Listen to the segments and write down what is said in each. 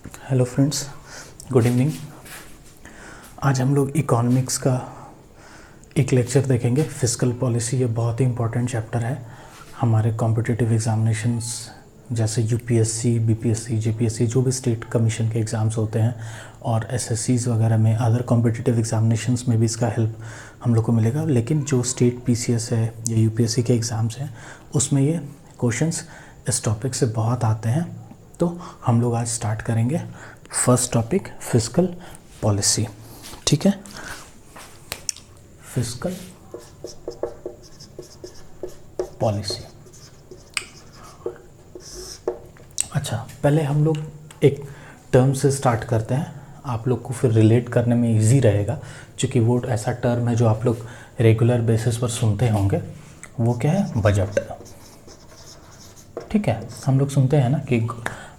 Hello friends, good evening. आज हम लोग इकोनॉमिक्स का एक लेक्चर देखेंगे। फिस्कल पॉलिसी ये बहुत ही इम्पोर्टेंट चैप्टर है हमारे कॉम्पिटिटिव एग्जामिनेशंस जैसे यूपीएससी, बीपीएससी, जेपीएससी, जो भी स्टेट कमीशन के एग्ज़ाम्स होते हैं और एसएससीज वगैरह में, अदर कॉम्पिटिटिव एग्जामिनेशंस में भी इसका हेल्प हम लोग को मिलेगा। लेकिन जो स्टेट पीसीएस है या यूपीएससी के एग्ज़ाम्स हैं उसमें ये क्वेश्चंस इस टॉपिक से बहुत आते हैं। तो हम लोग आज स्टार्ट करेंगे फर्स्ट टॉपिक, फिस्कल पॉलिसी। ठीक है, फिस्कल पॉलिसी। अच्छा, पहले हम लोग एक टर्म से स्टार्ट करते हैं, आप लोग को फिर रिलेट करने में इजी रहेगा, क्योंकि वो ऐसा टर्म है जो आप लोग रेगुलर बेसिस पर सुनते होंगे। वो क्या है? बजट। ठीक है, हम लोग सुनते हैं ना कि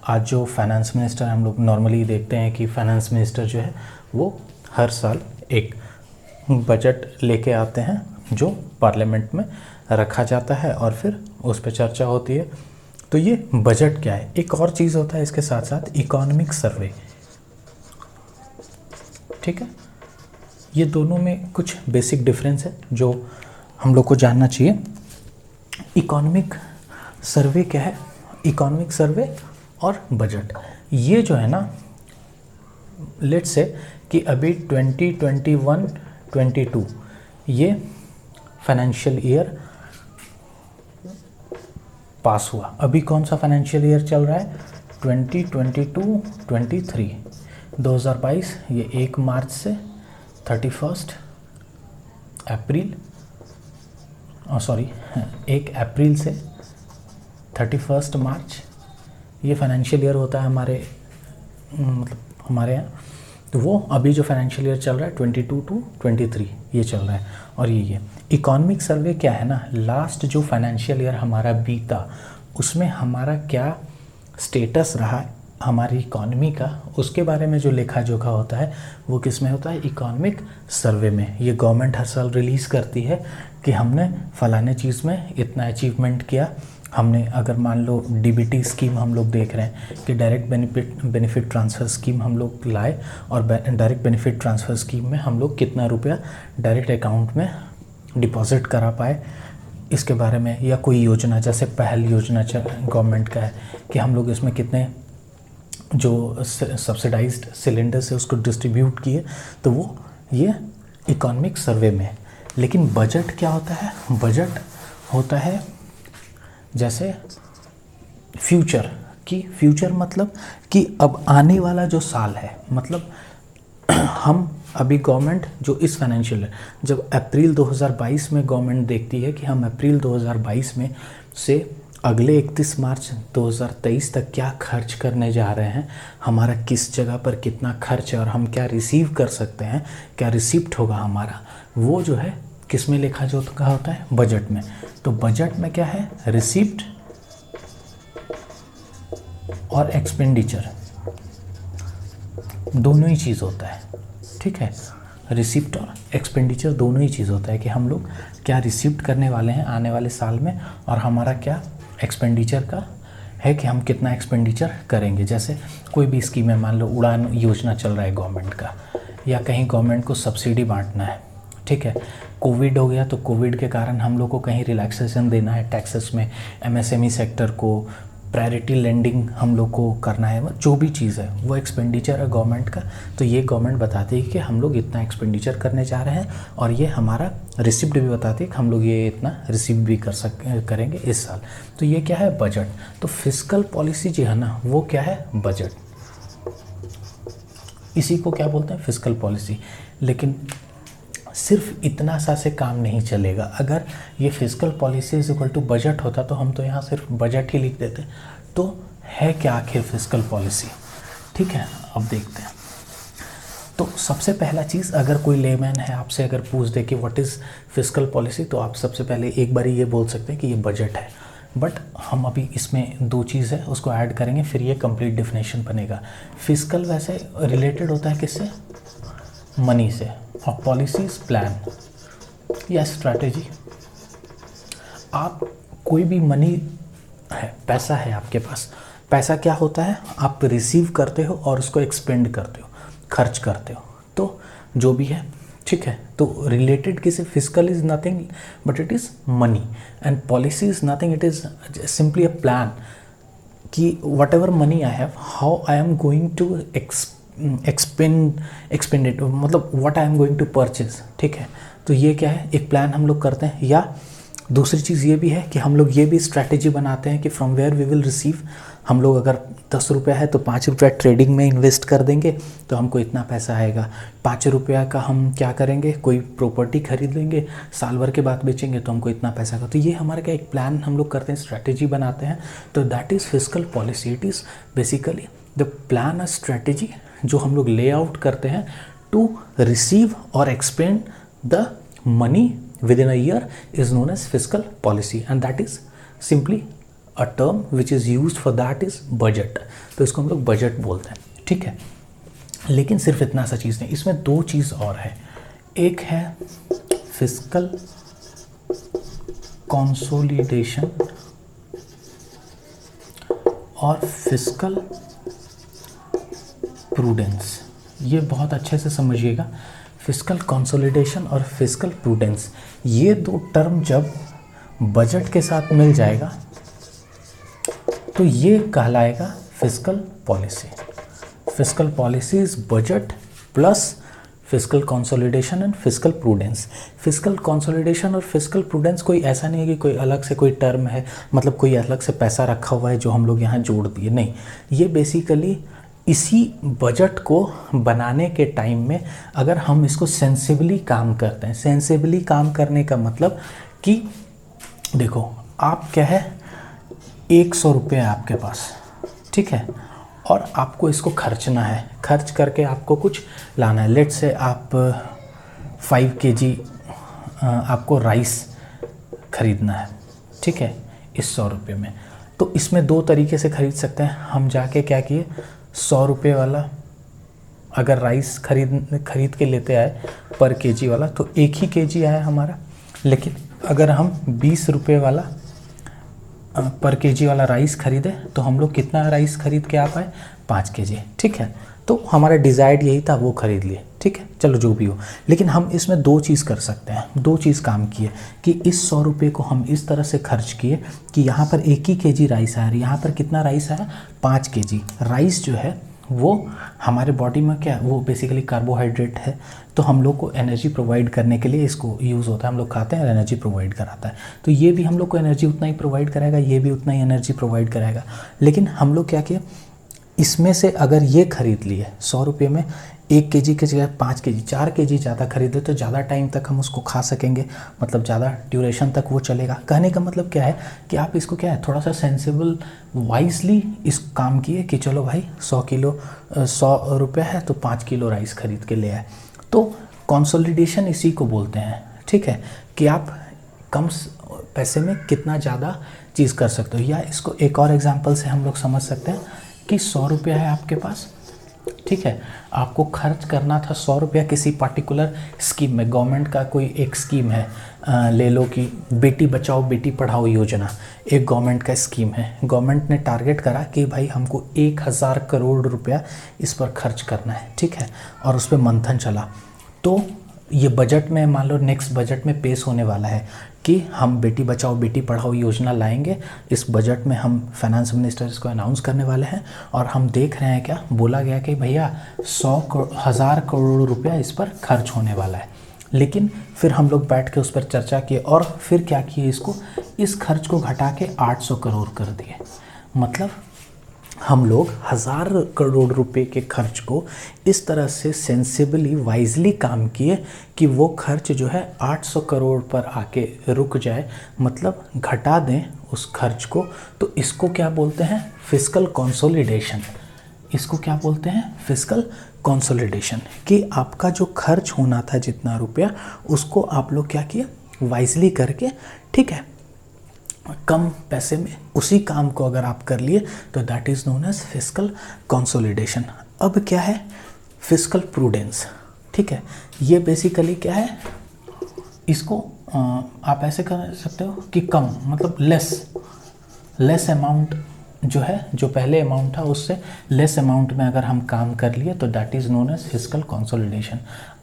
आज जो फाइनेंस मिनिस्टर, हम लोग नॉर्मली देखते हैं कि फाइनेंस मिनिस्टर जो है वो हर साल एक बजट लेके आते हैं जो पार्लियामेंट में रखा जाता है और फिर उस पर चर्चा होती है। तो ये बजट क्या है? एक और चीज़ होता है इसके साथ साथ, इकोनॉमिक सर्वे। ठीक है, ये दोनों में कुछ बेसिक डिफरेंस है जो हम लोग को जानना चाहिए। इकोनॉमिक सर्वे क्या है? इकोनॉमिक सर्वे और बजट, ये जो है ना, लेट्स से कि अभी 2021-22 ये फाइनेंशियल ईयर पास हुआ। अभी कौन सा फाइनेंशियल ईयर चल रहा है? 2022-23, 2022। ये 1 मार्च से 31 अप्रैल, 1 अप्रैल से 31 मार्च ये फाइनेंशियल ईयर होता है मतलब हमारे यहाँ। तो वो अभी जो फाइनेंशियल ईयर चल रहा है 22-23 ये चल रहा है। और ये इकोनॉमिक सर्वे क्या है ना, लास्ट जो फाइनेंशियल ईयर हमारा बीता उसमें हमारा क्या स्टेटस रहा हमारी इकॉनमी का, उसके बारे में जो लेखा जोखा होता है वो किस में होता है? इकोनॉमिक सर्वे में। ये गवर्नमेंट हर साल रिलीज़ करती है कि हमने फलाने चीज़ में इतना अचीवमेंट किया। हमने अगर मान लो डीबीटी स्कीम हम लोग देख रहे हैं कि डायरेक्ट बेनिफिट ट्रांसफ़र स्कीम हम लोग लाए, और डायरेक्ट बेनिफिट ट्रांसफ़र स्कीम में हम लोग कितना रुपया डायरेक्ट अकाउंट में डिपॉजिट करा पाए, इसके बारे में। या कोई योजना, जैसे पहल योजना गवर्नमेंट का है कि हम लोग इसमें कितने जो सब्सिडाइज्ड सिलेंडर्स है उसको डिस्ट्रीब्यूट किए, तो वो ये इकोनॉमिक सर्वे में। लेकिन बजट क्या होता है? बजट होता है जैसे फ्यूचर की, फ्यूचर मतलब कि अब आने वाला जो साल है, मतलब हम अभी गवर्नमेंट जो इस फाइनेंशियल, जब अप्रैल 2022 में गवर्नमेंट देखती है कि हम अप्रैल 2022 में से अगले 31 मार्च 2023 तक क्या खर्च करने जा रहे हैं, हमारा किस जगह पर कितना खर्च है और हम क्या रिसीव कर सकते हैं, क्या रिसिप्ट होगा हमारा, वो जो है किस में लिखा जो कहा होता है? बजट में। तो बजट में क्या है? रिसिप्ट और एक्सपेंडिचर दोनों ही चीज़ होता है। ठीक है, रिसिप्ट और एक्सपेंडिचर दोनों ही चीज़ होता है कि हम लोग क्या रिसिप्ट करने वाले हैं आने वाले साल में, और हमारा क्या एक्सपेंडिचर का है कि हम कितना एक्सपेंडिचर करेंगे। जैसे कोई भी स्कीम है, मान लो उड़ान योजना चल रहा है गवर्नमेंट का, या कहीं गवर्नमेंट को सब्सिडी बांटना है। ठीक है, कोविड हो गया तो कोविड के कारण हम लोग को कहीं रिलैक्सेशन देना है टैक्सेस में, एमएसएमई सेक्टर को प्रायोरिटी लेंडिंग हम लोग को करना है, जो भी चीज़ है वो एक्सपेंडिचर है गवर्नमेंट का। तो ये गवर्नमेंट बताती है कि हम लोग इतना एक्सपेंडिचर करने जा रहे हैं, और ये हमारा रिसिप्ट भी बताती है कि हम लोग ये इतना रिसीव भी करेंगे इस साल। तो ये क्या है? बजट। तो फिस्कल पॉलिसी जो है ना, वो क्या है? बजट। इसी को क्या बोलते हैं? Fiscal policy. लेकिन सिर्फ इतना सा से काम नहीं चलेगा। अगर ये fiscal policy is equal to budget होता तो हम तो यहाँ सिर्फ बजट ही लिख देते। तो है क्या आखिर फिस्कल पॉलिसी? ठीक है, अब देखते हैं। तो सबसे पहला चीज़, अगर कोई लेमैन है आपसे अगर पूछ दे कि व्हाट इज़ फिस्कल पॉलिसी, तो आप सबसे पहले एक बार ये बोल सकते हैं कि ये बजट है। बट हम अभी इसमें 2 चीज़ है उसको ऐड करेंगे, फिर ये कंप्लीट डेफिनेशन बनेगा। फिस्कल वैसे रिलेटेड होता है किससे? मनी से। और पॉलिसीज प्लान या स्ट्रैटेजी। आप कोई भी मनी है, पैसा है आपके पास, पैसा क्या होता है, आप रिसीव करते हो और उसको एक्सपेंड करते हो, खर्च करते हो, तो जो भी है, ठीक है। तो रिलेटेड किसी physical is nothing but it is money, and policy is nothing, it is simply a plan कि whatever money I have, how I am going to expend it, मतलब what I am going to purchase, ठीक है। तो ये क्या है, एक plan हम लोग करते हैं। या दूसरी चीज़ ये भी है कि हम लोग ये भी स्ट्रैटेजी बनाते हैं कि from where we will receive, हम लोग अगर 10 रुपया है तो 5 रुपया ट्रेडिंग में इन्वेस्ट कर देंगे तो हमको इतना पैसा आएगा। 5 रुपया का हम क्या करेंगे, कोई प्रॉपर्टी खरीद लेंगे, साल भर के बाद बेचेंगे तो हमको इतना पैसा का। तो ये हमारे क्या एक प्लान हम लोग करते हैं, स्ट्रैटेजी बनाते हैं। तो that is fiscal policy, it is basically the plan a strategy जो हम लोग ले आउट करते हैं टू रिसीव और expand the money within a year is known as fiscal policy, and that is simply a term which is used for that is budget। तो इसको हम लोग बजट बोलते हैं, ठीक है। लेकिन सिर्फ इतना सा चीज़ नहीं, इसमें दो चीज़ और है, एक है फिस्कल कंसोलिडेशन और फिस्कल प्रूडेंस। ये बहुत अच्छे से समझिएगा, फिस्कल कंसोलिडेशन और फिस्कल प्रूडेंस, ये दो टर्म जब बजट के साथ मिल जाएगा तो ये कहलाएगा fiscal policy. Fiscal policy is budget plus fiscal consolidation and fiscal prudence. Fiscal consolidation और फिस्कल प्रूडेंस कोई ऐसा नहीं है कि कोई अलग से कोई टर्म है, मतलब कोई अलग से पैसा रखा हुआ है जो हम लोग यहाँ जोड़ दिए, नहीं। ये बेसिकली इसी बजट को बनाने के टाइम में अगर हम इसको सेंसिबली काम करते हैं, सेंसिबली काम करने का मतलब कि देखो आप क्या है, 100 रुपये है आपके पास, ठीक है, और आपको इसको खर्चना है, खर्च करके आपको कुछ लाना है। लेट से आप 5 kg आपको राइस खरीदना है, ठीक है, इस 100 रुपये में। तो इसमें दो तरीके से खरीद सकते हैं हम। जाके क्या किए, 100 रुपये वाला अगर राइस खरीद के लेते आए पर केजी वाला तो 1 ही केजी आया हमारा। लेकिन अगर हम 20 रुपये वाला पर केजी वाला राइस खरीदे तो हम लोग कितना राइस खरीद के आ पाए, 5 केजी, ठीक है। तो हमारा डिज़ायर्ड यही था, वो खरीद लिए, ठीक है, चलो जो भी हो। लेकिन हम इसमें दो चीज़ कर सकते हैं, दो चीज़ काम किए कि इस 100 रुपये को हम इस तरह से खर्च किए कि यहाँ पर 1 ही केजी राइस आया, यहाँ पर कितना राइस आया, 5 केजी। राइस जो है वो हमारे बॉडी में क्या है, वो बेसिकली कार्बोहाइड्रेट है, तो हम लोग को एनर्जी प्रोवाइड करने के लिए इसको यूज़ होता है, हम लोग खाते हैं, एनर्जी प्रोवाइड कराता है। तो ये भी हम लोग को एनर्जी उतना ही प्रोवाइड कराएगा, ये भी उतना ही एनर्जी प्रोवाइड कराएगा। लेकिन हम लोग क्या किए, इसमें से अगर ये खरीद लिए 100 रुपये में 1 केजी के जगह 5 केजी, 4 केजी ज़्यादा खरीदे तो ज़्यादा टाइम तक हम उसको खा सकेंगे, मतलब ज़्यादा ड्यूरेशन तक वो चलेगा। कहने का मतलब क्या है कि आप इसको क्या है, थोड़ा सा सेंसिबल वाइजली इस काम किए कि चलो भाई 100 रुपया है तो 5 किलो राइस खरीद के ले आए। तो कंसोलिडेशन इसी को बोलते हैं, ठीक है, कि आप कम पैसे में कितना ज़्यादा चीज़ कर सकते हो। या इसको एक और एग्जांपल से हम लोग समझ सकते हैं कि 100 रुपया है आपके पास, ठीक है, आपको खर्च करना था 100 रुपया किसी पर्टिकुलर स्कीम में। गवर्नमेंट का कोई एक स्कीम है, ले लो कि बेटी बचाओ बेटी पढ़ाओ योजना, एक गवर्नमेंट का स्कीम है। गवर्नमेंट ने टारगेट करा कि भाई हमको 1000 करोड़ रुपया इस पर खर्च करना है, ठीक है, और उस पर मंथन चला। तो ये बजट में मान लो नेक्स्ट बजट में पेश होने वाला है कि हम बेटी बचाओ बेटी पढ़ाओ योजना लाएंगे। इस बजट में हम फाइनेंस मिनिस्टर इसको अनाउंस करने वाले हैं और हम देख रहे हैं क्या बोला गया कि भैया 1000 करोड़ रुपया इस पर खर्च होने वाला है। लेकिन फिर हम लोग बैठ के उस पर चर्चा किए और फिर क्या किए, इस खर्च को घटा के 800 करोड़ कर दिए। मतलब हम लोग 1000 करोड़ रुपए के खर्च को इस तरह से सेंसिबली वाइजली काम किए कि वो खर्च जो है 800 करोड़ पर आके रुक जाए, मतलब घटा दें उस खर्च को। तो इसको क्या बोलते हैं, फिस्कल कंसोलिडेशन। इसको क्या बोलते हैं, फिस्कल कंसोलिडेशन। कि आपका जो खर्च होना था जितना रुपया, उसको आप लोग क्या किए, वाइजली करके, ठीक है, कम पैसे में उसी काम को अगर आप कर लिए तो that is known as fiscal consolidation. अब क्या है फिस्कल प्रूडेंस, ठीक है, ये बेसिकली क्या है, इसको आप ऐसे कर सकते हो कि कम, मतलब लेस अमाउंट जो है, जो पहले अमाउंट था उससे लेस अमाउंट में अगर हम काम कर लिए तो that is known as fiscal consolidation.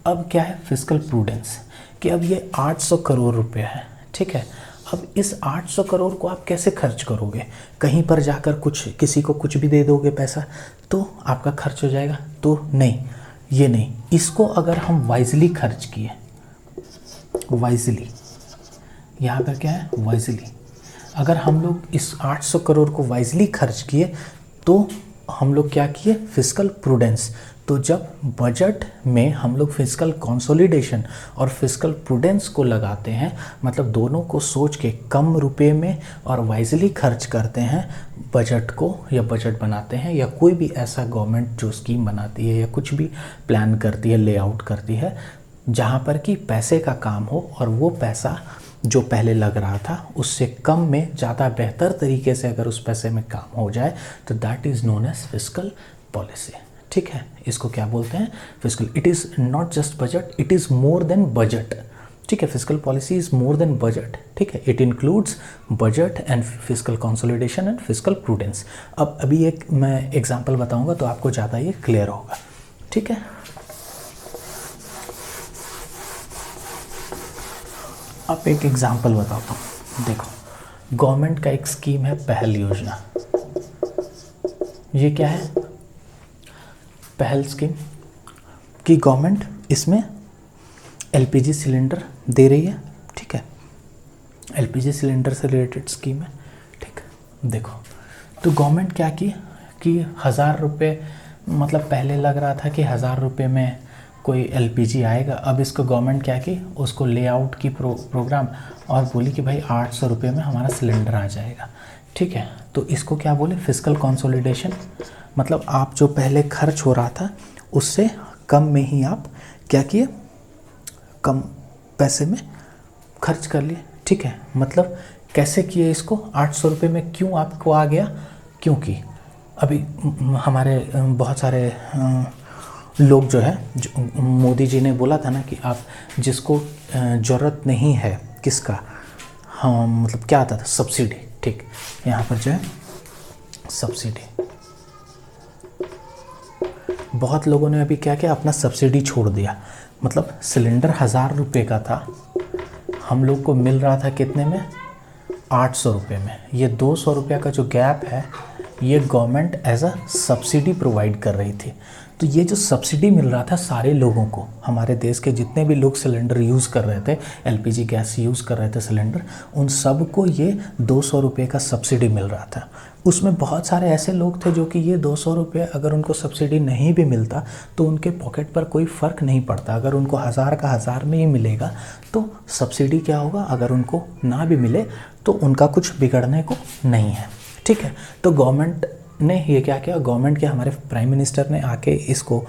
अब क्या है फिस्कल प्रूडेंस, कि अब ये 800 करोड़ रुपए है, ठीक है। अब इस 800 करोड़ को आप कैसे खर्च करोगे? कहीं पर जाकर कुछ किसी को कुछ भी दे दोगे पैसा तो आपका खर्च हो जाएगा? तो नहीं, ये नहीं। इसको अगर हम वाइजली खर्च किए, वाइजली, यहाँ पर क्या है वाइजली, अगर हम लोग इस 800 करोड़ को वाइजली खर्च किए तो हम लोग क्या किए फिस्कल प्रूडेंस। तो जब बजट में हम लोग फिस्कल कंसोलिडेशन और फिस्कल प्रूडेंस को लगाते हैं, मतलब दोनों को सोच के कम रुपए में और वाइजली खर्च करते हैं बजट को, या बजट बनाते हैं, या कोई भी ऐसा गवर्नमेंट जो स्कीम बनाती है या कुछ भी प्लान करती है, लेआउट करती है, जहाँ पर कि पैसे का काम हो और वो पैसा जो पहले लग रहा था उससे कम में ज़्यादा बेहतर तरीके से अगर उस पैसे में काम हो जाए तो that is known as fiscal policy, ठीक है। इसको क्या बोलते हैं fiscal. It is not just budget, it is more than budget, ठीक है। Fiscal policy is more than budget, ठीक है। It includes budget and fiscal consolidation and fiscal prudence. अब अभी एक मैं एग्जांपल बताऊंगा तो आपको ज़्यादा ये क्लियर होगा, ठीक है। अब एक एग्जांपल बताता हूँ। देखो, गवर्नमेंट का एक स्कीम है पहल योजना। ये क्या है? पहल स्कीम कि गवर्नमेंट इसमें एलपीजी सिलेंडर दे रही है, ठीक है। एलपीजी सिलेंडर से रिलेटेड स्कीम है, ठीक। देखो, तो गवर्नमेंट क्या की कि 1000 रुपये, मतलब पहले लग रहा था कि 1000 रुपये में कोई एलपीजी आएगा। अब इसको गवर्नमेंट क्या की, उसको लेआउट की प्रोग्राम और बोली कि भाई 800 रुपये में हमारा सिलेंडर आ जाएगा, ठीक है। तो इसको क्या बोले फिस्कल कंसोलिडेशन, मतलब आप जो पहले खर्च हो रहा था उससे कम में ही आप क्या किए, कम पैसे में खर्च कर लिए, ठीक है। मतलब कैसे किए इसको, 800 रुपये में क्यों आपको आ गया? क्योंकि अभी हमारे बहुत सारे लोग जो है, जो मोदी जी ने बोला था ना कि आप जिसको ज़रूरत नहीं है, किसका, हाँ मतलब क्या आता था, सब्सिडी, ठीक। यहाँ पर जो है सब्सिडी, बहुत लोगों ने अभी क्या किया, अपना सब्सिडी छोड़ दिया। मतलब सिलेंडर 1000 रुपये का था, हम लोग को मिल रहा था कितने में, 800 रुपये में। ये 200 रुपये का जो गैप है ये government as a subsidy provide कर रही थी। तो ये जो सब्सिडी मिल रहा था सारे लोगों को, हमारे देश के जितने भी लोग सिलेंडर यूज़ कर रहे थे, एलपीजी गैस यूज़ कर रहे थे सिलेंडर, उन सब को ये 200 रुपये का सब्सिडी मिल रहा था। उसमें बहुत सारे ऐसे लोग थे जो कि ये 200 रुपये अगर उनको सब्सिडी नहीं भी मिलता तो उनके पॉकेट पर कोई फ़र्क नहीं पड़ता। अगर उनको 1000 का 1000 में ही मिलेगा तो सब्सिडी क्या होगा, अगर उनको ना भी मिले तो उनका कुछ बिगड़ने को नहीं है, ठीक है। तो गवर्नमेंट ने ये क्या किया, गवर्नमेंट के हमारे प्राइम मिनिस्टर ने आके इसको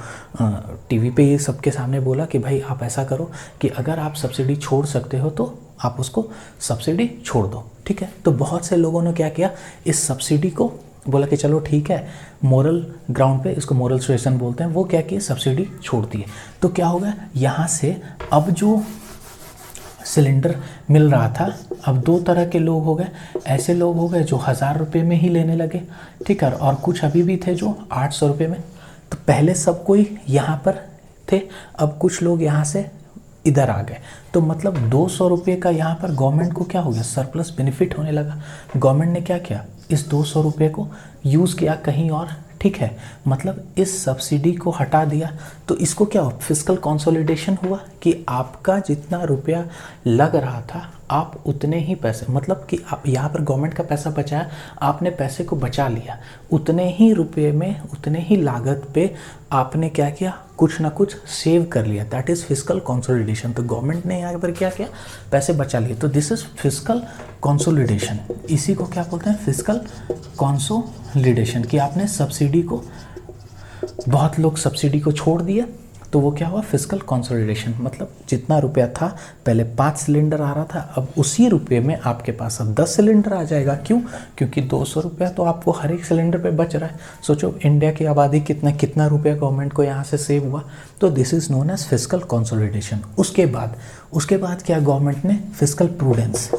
टीवी पे ये सबके सामने बोला कि भाई आप ऐसा करो कि अगर आप सब्सिडी छोड़ सकते हो तो आप उसको सब्सिडी छोड़ दो, ठीक है। तो बहुत से लोगों ने क्या किया, इस सब्सिडी को बोला कि चलो ठीक है, मोरल ग्राउंड पे, इसको मोरल सुएशन बोलते हैं, वो क्या किए, सब्सिडी छोड़ दिए। तो क्या होगा, यहाँ से अब जो सिलेंडर मिल रहा था, अब दो तरह के लोग हो गए। ऐसे लोग हो गए जो 1000 रुपये में ही लेने लगे, ठीक है, और कुछ अभी भी थे जो 800 रुपये में। तो पहले सब कोई यहाँ पर थे, अब कुछ लोग यहाँ से इधर आ गए। तो मतलब 200 रुपये का यहाँ पर गवर्नमेंट को क्या हो गया, सरप्लस बेनिफिट होने लगा। गवर्नमेंट ने क्या किया, इस 200 रुपये को यूज़ किया कहीं और, ठीक है, मतलब इस सब्सिडी को हटा दिया। तो इसको क्या हुआ, फिस्कल कंसोलिडेशन हुआ कि आपका जितना रुपया लग रहा था आप उतने ही पैसे, मतलब कि आप यहाँ पर गवर्नमेंट का पैसा बचाया, आपने पैसे को बचा लिया, उतने ही रुपये में उतने ही लागत पे आपने क्या किया, कुछ ना कुछ सेव कर लिया। That is fiscal consolidation. तो गवर्नमेंट ने यहाँ पर क्या किया, पैसे बचा लिए। तो दिस इज़ फिस्कल कंसोलिडेशन। इसी को क्या बोलते हैं, फिस्कल कंसोलिडेशन, कि आपने सब्सिडी को, बहुत लोग सब्सिडी को छोड़ दिया तो वो क्या हुआ, फिस्कल कंसोलिडेशन। मतलब जितना रुपया था, पहले 5 सिलेंडर आ रहा था, अब उसी रुपये में आपके पास अब 10 सिलेंडर आ जाएगा। क्यों, क्योंकि 200 रुपया तो आपको हर एक सिलेंडर पे बच रहा है। सोचो इंडिया की आबादी कितना रुपया गवर्नमेंट को यहाँ से सेव हुआ। तो this is known as fiscal consolidation. उसके बाद क्या गवर्नमेंट ने, फिस्कल प्रूडेंस।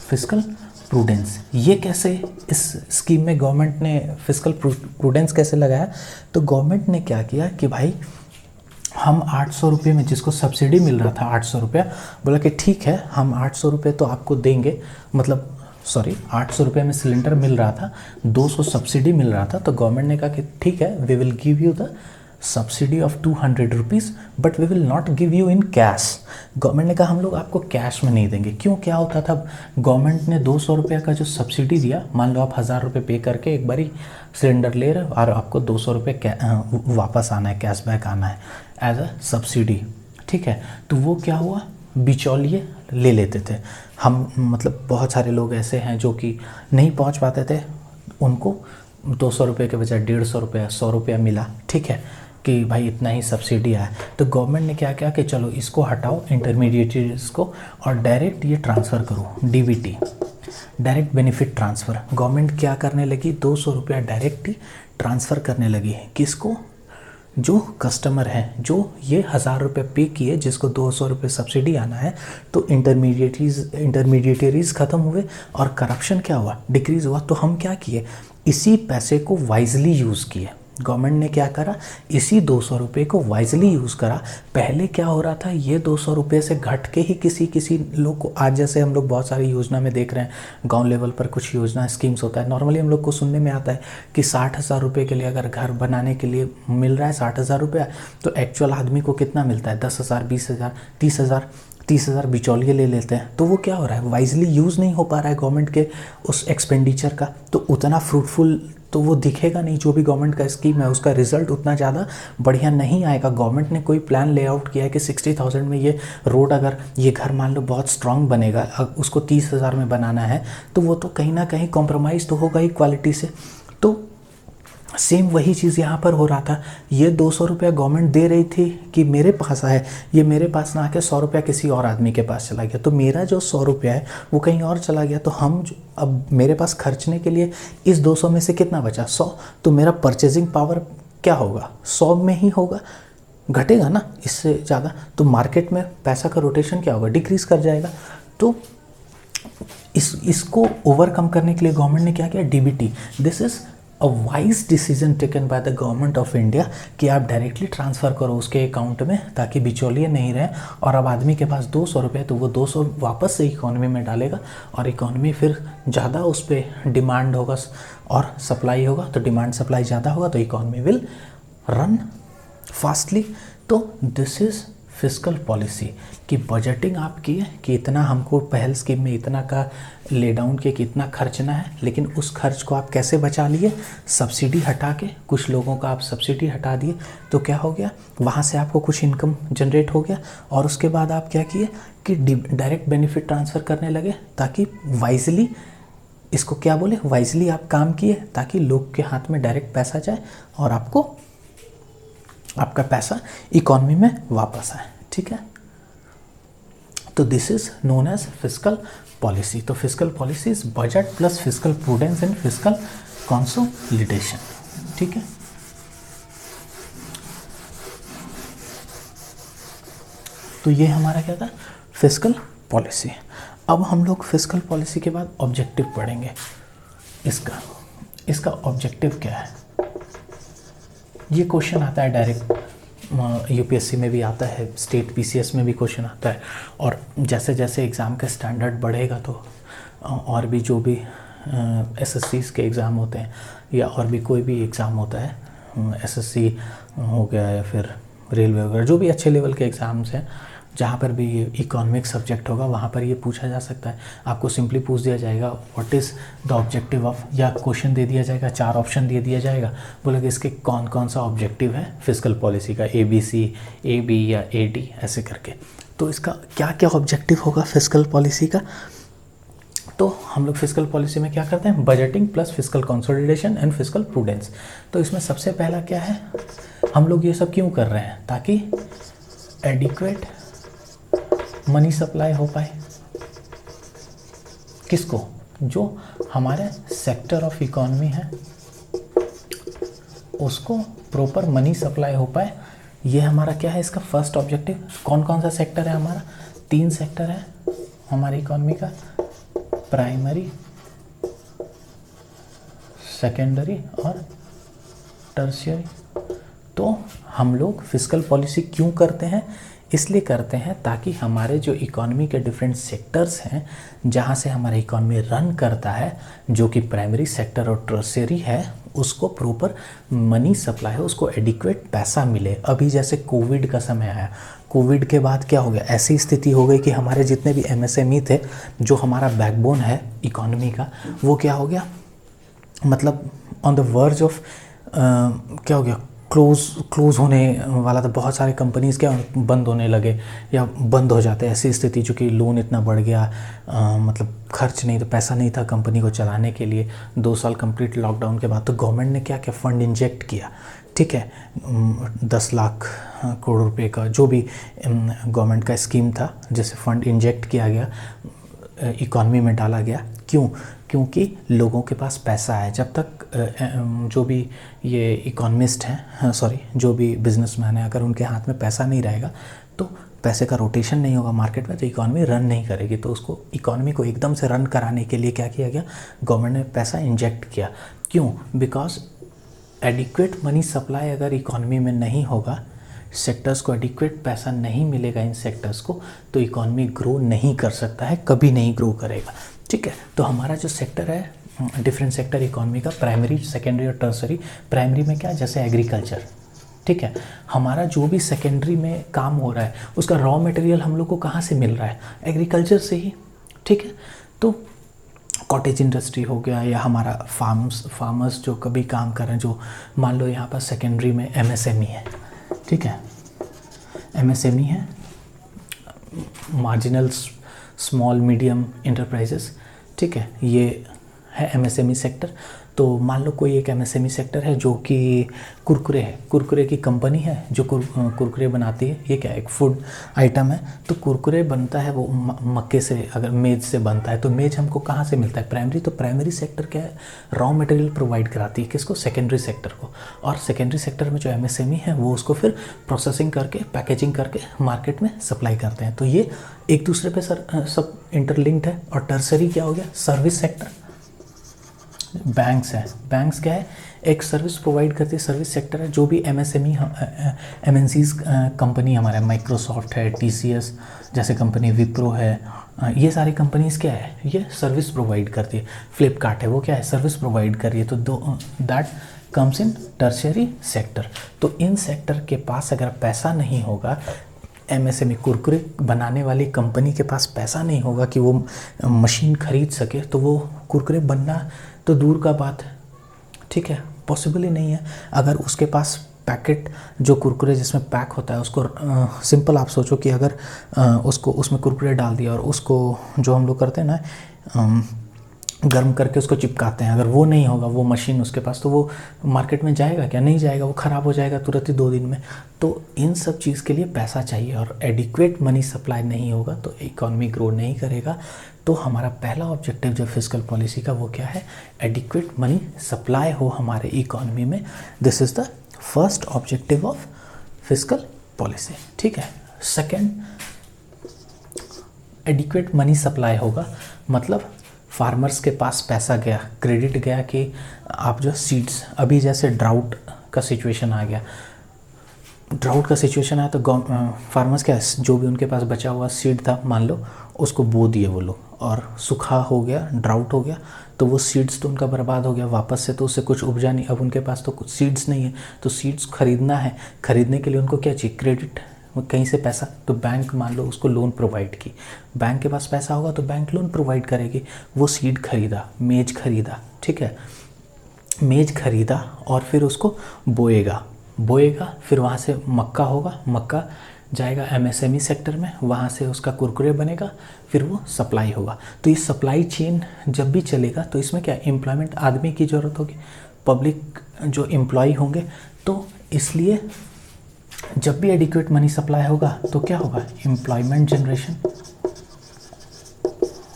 फिस्कल प्रूडेंस, ये कैसे इस स्कीम में गवर्नमेंट ने फिस्कल प्रूडेंस कैसे लगाया? तो गवर्नमेंट ने क्या किया कि भाई हम 800 रुपये में, जिसको सब्सिडी मिल रहा था 800 रुपया, बोला कि ठीक है हम 800 रुपये तो आपको देंगे, मतलब सॉरी 800 रुपये में सिलेंडर मिल रहा था, 200 सब्सिडी मिल रहा था। तो गवर्नमेंट ने कहा कि ठीक है we will give you the subsidy of 200 rupees but we will not give you in cash. Government ने कहा हम लोग आपको कैश में नहीं देंगे। क्यों, क्या होता था, गवर्नमेंट ने 200 रुपये का जो सब्सिडी दिया, मान लो आप 1000 रुपये पे करके एक बारी सिलेंडर ले रहे हो और आपको 200 रुपये वापस आना है, कैशबैक आना है एज अ सब्सिडी, ठीक है। तो वो क्या हुआ, बिचौलिए ले लेते थे। हम मतलब बहुत सारे लोग ऐसे हैं जो कि नहीं पहुंच पाते थे, उनको 200 रुपये के बजाय 150 रुपया 100 रुपया मिला, ठीक है, कि भाई इतना ही सब्सिडी आया। तो गवर्नमेंट ने क्या किया कि चलो इसको हटाओ इंटरमीडिएटरीज को और डायरेक्ट ये ट्रांसफ़र करो, DBT, direct benefit transfer. Government क्या करने लगी, 200 रुपया डायरेक्ट ही ट्रांसफ़र करने लगी। किसको, जो कस्टमर हैं, जो ये 1000 रुपये पे किए, जिसको 200 रुपये सब्सिडी आना है। तो इंटरमीडिएटरीज ख़त्म हुए और करप्शन क्या हुआ, डिक्रीज़ हुआ। तो हम क्या किए, इसी पैसे को वाइजली यूज़ किए। गवर्नमेंट ने क्या करा, इसी 200 रुपये को वाइजली यूज़ करा। पहले क्या हो रहा था, ये 200 रुपये से घट के ही किसी लोग को, आज जैसे हम लोग बहुत सारी योजना में देख रहे हैं, गांव लेवल पर कुछ योजना स्कीम्स होता है, नॉर्मली हम लोग को सुनने में आता है कि 60,000 रुपये के लिए अगर घर बनाने के लिए मिल रहा है 60,000 रुपया, तो एक्चुअल आदमी को कितना मिलता है, 10,000, 20,000, 30,000 बिचौलिए ले लेते हैं। तो वो क्या हो रहा है, वाइजली यूज़ नहीं हो पा रहा है गवर्नमेंट के उस एक्सपेंडिचर का, तो उतना फ्रूटफुल तो वो दिखेगा नहीं। जो भी गवर्नमेंट का स्कीम है उसका रिजल्ट उतना ज़्यादा बढ़िया नहीं आएगा। गवर्नमेंट ने कोई प्लान लेआउट किया है कि 60,000 में ये रोड, अगर ये घर मान लो बहुत स्ट्रांग बनेगा, उसको 30,000 में बनाना है, तो वो तो कहीं ना कहीं कॉम्प्रोमाइज़ तो होगा ही क्वालिटी से। तो सेम वही चीज़ यहाँ पर हो रहा था। ये 200 रुपया गवर्नमेंट दे रही थी कि मेरे पास आए, ये मेरे पास ना आके 100 रुपया किसी और आदमी के पास चला गया, तो मेरा जो 100 रुपया है वो कहीं और चला गया। तो हम अब मेरे पास खर्चने के लिए इस 200 में से कितना बचा, 100, तो मेरा परचेजिंग पावर क्या होगा, 100 में ही होगा, घटेगा ना इससे ज़्यादा। तो मार्केट में पैसा का रोटेशन क्या होगा, डिक्रीज़ कर जाएगा। तो इसको ओवरकम करने के लिए गवर्नमेंट ने क्या किया, DBT, this is a wise decision taken by the government of India कि आप डायरेक्टली ट्रांसफ़र करो उसके अकाउंट में, ताकि बिचौलिए नहीं रहें। और अब आदमी के पास 200 रुपये, तो वो 200 वापस से इकोनॉमी में डालेगा और इकोनॉमी फिर ज़्यादा उस पर डिमांड होगा और सप्लाई होगा। तो डिमांड सप्लाई ज़्यादा होगा तो इकोनॉमी विल रन फास्टली। तो दिस इज़ फिस्कल पॉलिसी कि बजटिंग आप किए कि इतना हमको पहल स्कीम में इतना का ले डाउन किए कि इतना खर्चना है, लेकिन उस खर्च को आप कैसे बचा लिए, सब्सिडी हटा के। कुछ लोगों का आप सब्सिडी हटा दिए तो क्या हो गया, वहाँ से आपको कुछ इनकम जनरेट हो गया। और उसके बाद आप क्या किए कि डायरेक्ट बेनिफिट ट्रांसफ़र करने लगे, ताकि वाइजली, इसको क्या बोले, वाइजली आप काम किए ताकि लोग के हाथ में डायरेक्ट पैसा जाए और आपको आपका पैसा इकोनॉमी में वापस आए, ठीक है। तो this is known as fiscal policy. तो fiscal policy is budget plus fiscal prudence and fiscal consolidation, ठीक है। तो ये हमारा क्या था, फिस्कल पॉलिसी। अब हम लोग फिस्कल पॉलिसी के बाद ऑब्जेक्टिव पढ़ेंगे। इसका ऑब्जेक्टिव क्या है, ये क्वेश्चन आता है डायरेक्ट यूपीएससी में भी आता है, स्टेट पीसीएस में भी क्वेश्चन आता है। और जैसे जैसे एग्ज़ाम का स्टैंडर्ड बढ़ेगा तो और भी जो भी एसएससीज़ के एग्ज़ाम होते हैं या और भी कोई भी एग्ज़ाम होता है, एसएससी हो गया या फिर रेलवे वगैरह, जो भी अच्छे लेवल के एग्ज़ाम्स हैं जहाँ पर भी ये इकोनॉमिक सब्जेक्ट होगा वहाँ पर ये पूछा जा सकता है। आपको सिंपली पूछ दिया जाएगा what is the objective of, या क्वेश्चन दे दिया जाएगा, 4 ऑप्शन दे दिया जाएगा, बोले कि इसके कौन कौन सा ऑब्जेक्टिव है फिस्कल पॉलिसी का, ABC, AB या AD ऐसे करके। तो इसका क्या क्या ऑब्जेक्टिव होगा फिस्कल पॉलिसी का। तो हम लोग फिस्कल पॉलिसी में क्या करते हैं, budgeting plus fiscal consolidation and fiscal prudence. तो इसमें सबसे पहला क्या है, हम लोग ये सब क्यों कर रहे हैं, ताकि एडिक्वेट मनी सप्लाई हो पाए। किसको, जो हमारे सेक्टर ऑफ इकोनॉमी है उसको प्रॉपर मनी सप्लाई हो पाए। ये हमारा क्या है, इसका फर्स्ट ऑब्जेक्टिव। कौन कौन सा सेक्टर है हमारा, 3 सेक्टर है हमारी इकोनॉमी का, प्राइमरी, सेकेंडरी और टर्शियरी। तो हम लोग फिस्कल पॉलिसी क्यों करते हैं? इसलिए करते हैं ताकि हमारे जो इकोनॉमी के डिफरेंट सेक्टर्स हैं जहाँ से हमारा इकोनॉमी रन करता है, जो कि प्राइमरी सेक्टर और टर्शियरी है, उसको प्रॉपर मनी सप्लाई है, उसको एडिक्वेट पैसा मिले। अभी जैसे कोविड का समय आया, कोविड के बाद क्या हो गया, ऐसी स्थिति हो गई कि हमारे जितने भी एमएसएमई थे, जो हमारा बैकबोन है इकोनॉमी का, वो क्या हो गया, मतलब ऑन द वर्ज ऑफ क्या हो गया, क्लोज होने वाला था। बहुत सारे कंपनीज़ क्या बंद होने लगे या बंद हो जाते, ऐसी स्थिति, चूँकि लोन इतना बढ़ गया, मतलब खर्च नहीं, तो पैसा नहीं था कंपनी को चलाने के लिए। 2 साल कंप्लीट लॉकडाउन के बाद तो गवर्नमेंट ने क्या क्या फंड इंजेक्ट किया, ठीक है, 10 लाख करोड़ रुपए का जो भी गवर्नमेंट का स्कीम था, जिससे फंड इंजेक्ट किया गया, इकॉनमी में डाला गया। क्यों? क्योंकि लोगों के पास पैसा है। जब तक जो भी ये इकोनॉमिस्ट हैं, सॉरी, जो भी बिजनेसमैन है, अगर उनके हाथ में पैसा नहीं रहेगा तो पैसे का रोटेशन नहीं होगा मार्केट में, तो इकॉनमी रन नहीं करेगी। तो उसको, इकॉनमी को एकदम से रन कराने के लिए क्या किया गया, गवर्नमेंट ने पैसा इंजेक्ट किया। क्यों? बिकॉज एडिक्वेट मनी सप्लाई अगर इकॉनमी में नहीं होगा, सेक्टर्स को एडिक्वेट पैसा नहीं मिलेगा इन सेक्टर्स को, तो इकॉनमी ग्रो नहीं कर सकता है, कभी नहीं ग्रो करेगा, ठीक है। तो हमारा जो सेक्टर है, डिफरेंट सेक्टर इकॉनमी का, प्राइमरी, सेकेंडरी और टर्सरी। प्राइमरी में क्या, जैसे एग्रीकल्चर, ठीक है, हमारा जो भी सेकेंडरी में काम हो रहा है उसका रॉ मटेरियल हम लोग को कहाँ से मिल रहा है, एग्रीकल्चर से ही, ठीक है। तो कॉटेज इंडस्ट्री हो गया, या हमारा फार्मर्स जो कभी काम कर रहे हैं, जो मान लो यहाँ पर सेकेंडरी में एमएसएमई है, ठीक है, एमएसएमई है, मार्जिनल स्मॉल मीडियम इंटरप्राइजेस, ठीक है, ये है एमएसएमई सेक्टर। तो मान लो कोई एक एमएसएमई सेक्टर है जो कि कुरकुरे है, कुरकुरे की कंपनी है जो कुरकुरे बनाती है। ये क्या है, एक फूड आइटम है। तो कुरकुरे बनता है वो मक्के से, अगर मेज से बनता है, तो मेज हमको कहाँ से मिलता है, प्राइमरी। तो प्राइमरी सेक्टर क्या है, रॉ मटेरियल प्रोवाइड कराती है, किसको, सेकेंडरी सेक्टर को। और सेकेंडरी सेक्टर में जो एमएसएमई है वो उसको फिर प्रोसेसिंग करके, पैकेजिंग करके मार्केट में सप्लाई करते हैं। तो ये एक दूसरे पे सब इंटरलिंक्ड है। और टर्सरी क्या हो गया, सर्विस सेक्टर, बैंक्स है। बैंक्स क्या है, एक सर्विस प्रोवाइड करती है, सर्विस सेक्टर है। जो भी एमएसएमई एमएनसीज कंपनी हमारे, माइक्रोसॉफ्ट है, टीसीएस जैसे कंपनी, विप्रो है, ये सारी कंपनीज़ क्या है, ये सर्विस प्रोवाइड करती है। फ्लिपकार्ट है, वो क्या है, सर्विस प्रोवाइड कर रही है। तो that comes in tertiary sector. तो इन सेक्टर के पास अगर पैसा नहीं होगा, एमएसएमई कुरकुरे बनाने वाली कंपनी के पास पैसा नहीं होगा कि वो मशीन खरीद सके, तो वो कुरकुरे बनना तो दूर का बात है, ठीक है, पॉसिबल ही नहीं है। अगर उसके पास पैकेट, जो कुरकुरे जिसमें पैक होता है, उसको सिंपल आप सोचो कि अगर उसको, उसमें कुरकुरे डाल दिया और उसको जो हम लोग करते हैं ना, गर्म करके उसको चिपकाते हैं, अगर वो नहीं होगा, वो मशीन उसके पास, तो वो मार्केट में जाएगा क्या, नहीं जाएगा, वो ख़राब हो जाएगा तुरंत ही 2 दिन में। तो इन सब चीज़ के लिए पैसा चाहिए, और एडिक्वेट मनी सप्लाई नहीं होगा तो इकॉनमी ग्रो नहीं करेगा। तो हमारा पहला ऑब्जेक्टिव जो फिस्कल पॉलिसी का, वो क्या है, एडिक्वेट मनी सप्लाई हो हमारे इकॉनमी में। This is the first objective of fiscal policy, ठीक है। सेकेंड, एडिक्वेट मनी सप्लाई होगा मतलब फार्मर्स के पास पैसा गया, क्रेडिट गया कि आप जो सीड्स, अभी जैसे ड्राउट का सिचुएशन आ गया, ड्राउट का सिचुएशन आया, तो फार्मर्स क्या, जो भी उनके पास बचा हुआ सीड था, मान लो उसको बो दिए वो लोग, और सूखा हो गया, ड्राउट हो गया, तो वो सीड्स तो उनका बर्बाद हो गया वापस से, तो उससे कुछ उपजा नहीं। अब उनके पास तो कुछ सीड्स नहीं है, तो सीड्स खरीदना है, खरीदने के लिए उनको क्या चाहिए, क्रेडिट, कहीं से पैसा। तो बैंक मान लो उसको लोन प्रोवाइड की, बैंक के पास पैसा होगा तो बैंक लोन प्रोवाइड करेगी। वो सीड खरीदा, मेज खरीदा, ठीक है, मेज खरीदा और फिर उसको बोएगा, फिर वहाँ से मक्का होगा, मक्का जाएगा एमएसएमई सेक्टर में, वहाँ से उसका कुरकुरे बनेगा, फिर वो सप्लाई होगा। तो ये सप्लाई चेन जब भी चलेगा तो इसमें क्या, एम्प्लॉयमेंट, आदमी की ज़रूरत होगी, पब्लिक जो एम्प्लॉय होंगे। तो इसलिए जब भी एडिक्वेट मनी सप्लाई होगा तो क्या होगा, एम्प्लॉयमेंट जनरेशन।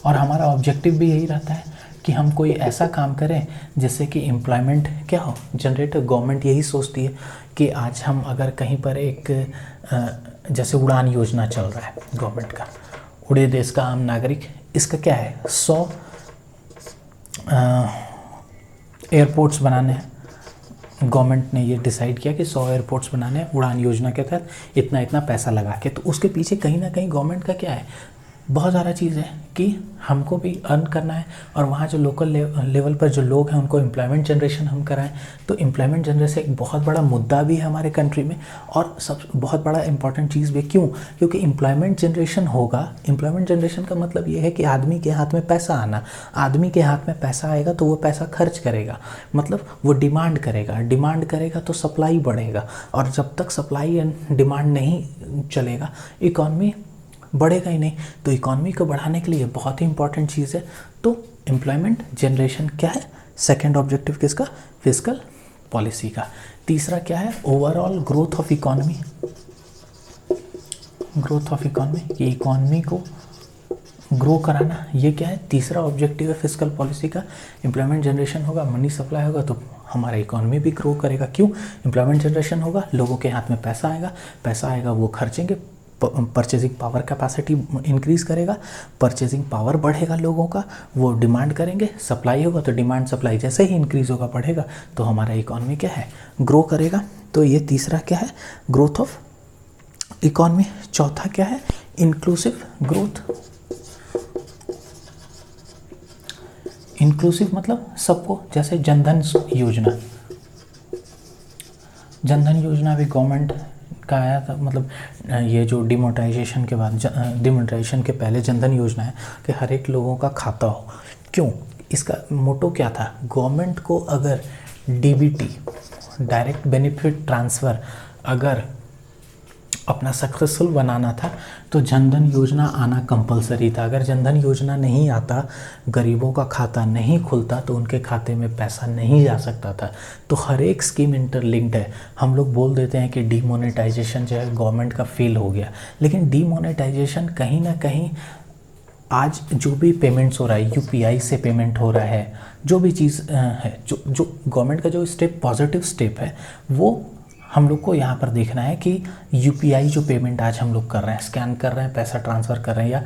और हमारा ऑब्जेक्टिव भी यही रहता है कि हम कोई ऐसा काम करें जिससे कि एम्प्लॉयमेंट क्या हो, जनरेट। गवर्नमेंट यही सोचती है कि आज हम अगर कहीं पर एक जैसे उड़ान योजना चल रहा है गवर्नमेंट का, उड़े देश का आम नागरिक, इसका क्या है, 100 एयरपोर्ट्स बनाने हैं, गवर्नमेंट ने ये डिसाइड किया कि 100 एयरपोर्ट्स बनाने हैं उड़ान योजना के तहत इतना इतना पैसा लगा के। तो उसके पीछे कहीं ना कहीं गवर्नमेंट का क्या है, बहुत ज़्यादा चीज़ है कि हमको भी अर्न करना है और वहाँ जो लोकल लेवल पर जो लोग हैं उनको एम्प्लॉयमेंट जनरेशन हम कराएं। तो एम्प्लॉयमेंट जनरेशन एक बहुत बड़ा मुद्दा भी है हमारे कंट्री में और सब बहुत बड़ा इंपॉर्टेंट चीज़ भी। क्यों? क्योंकि एम्प्लॉयमेंट जनरेशन होगा। एम्प्लॉयमेंट जनरेशन का मतलब ये है कि आदमी के हाथ में पैसा आना, आदमी के हाथ में पैसा आएगा तो वो पैसा खर्च करेगा, मतलब वो डिमांड करेगा, डिमांड करेगा तो सप्लाई बढ़ेगा, और जब तक सप्लाई एंड डिमांड नहीं चलेगा इकॉनमी बढ़ेगा ही नहीं। तो इकॉनमी को बढ़ाने के लिए बहुत ही इंपॉर्टेंट चीज़ है। तो एम्प्लॉयमेंट जनरेशन क्या है, सेकंड ऑब्जेक्टिव किसका, फिस्कल पॉलिसी का। तीसरा क्या है, overall growth of economy, growth of economy, ये इकॉनमी को ग्रो कराना, ये क्या है, तीसरा ऑब्जेक्टिव है फिस्कल पॉलिसी का। एम्प्लॉयमेंट जनरेशन होगा, मनी सप्लाई होगा तो हमारा इकॉनमी भी ग्रो करेगा। क्यों? एम्प्लॉयमेंट जनरेशन होगा, लोगों के हाथ में पैसा आएगा, पैसा आएगा वो खर्चेंगे, परचेजिंग पावर कैपेसिटी इंक्रीज़ करेगा, परचेजिंग पावर बढ़ेगा लोगों का, वो डिमांड करेंगे, सप्लाई होगा तो डिमांड सप्लाई जैसे ही इंक्रीज़ होगा बढ़ेगा तो हमारा इकॉनमी क्या है, ग्रो करेगा। तो ये तीसरा क्या है, ग्रोथ ऑफ इकॉनमी। चौथा क्या है, इंक्लूसिव ग्रोथ। इंक्लूसिव मतलब सबको, जैसे जनधन योजना, जनधन योजना भी गवर्नमेंट का आया था, मतलब ये जो डिमोनेटाइजेशन के बाद, डिमोनेटाइजेशन के पहले जनधन योजना है कि हर एक लोगों का खाता हो। क्यों? इसका मोटो क्या था, गवर्नमेंट को अगर डीबीटी, डायरेक्ट बेनिफिट ट्रांसफ़र, अगर अपना सक्सेसफुल बनाना था तो जनधन योजना आना कंपलसरी था। अगर जनधन योजना नहीं आता, गरीबों का खाता नहीं खुलता तो उनके खाते में पैसा नहीं जा सकता था। तो हर एक स्कीम इंटरलिंक्ड है। हम लोग बोल देते हैं कि डीमोनेटाइजेशन जो है गवर्नमेंट का फेल हो गया, लेकिन डीमोनेटाइजेशन कहीं ना कहीं आज जो भी पेमेंट्स हो रहा है, यूपीआई से पेमेंट हो रहा है, जो भी चीज़ है, जो गवर्नमेंट का जो स्टेप, पॉजिटिव स्टेप है, वो हम लोग को यहाँ पर देखना है कि यूपीआई जो पेमेंट आज हम लोग कर रहे हैं, स्कैन कर रहे हैं, पैसा ट्रांसफ़र कर रहे हैं, या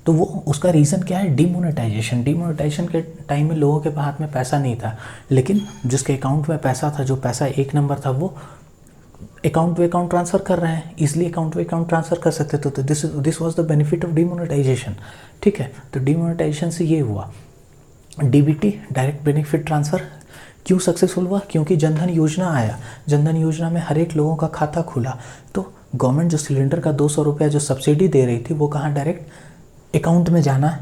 तो वो उसका रीज़न क्या है, डीमोनेटाइजेशन। डीमोनेटाइजेशन के टाइम में लोगों के हाथ में पैसा नहीं था, लेकिन जिसके अकाउंट में पैसा था, जो पैसा एक नंबर था, वो अकाउंट टू अकाउंट ट्रांसफ़र कर रहे हैं, इसलिए अकाउंट टू अकाउंट ट्रांसफ़र कर सकते थे। तो this was the benefit of demonetisation. ठीक है, तो डीमोनेटाइजेशन से ये हुआ। डीबीटी, डायरेक्ट बेनिफिट ट्रांसफ़र क्यों सक्सेसफुल हुआ? क्योंकि जनधन योजना आया। जनधन योजना में हर एक लोगों का खाता खुला, तो गवर्नमेंट जो सिलेंडर का 200 रुपया जो सब्सिडी दे रही थी वो कहाँ, डायरेक्ट अकाउंट में जाना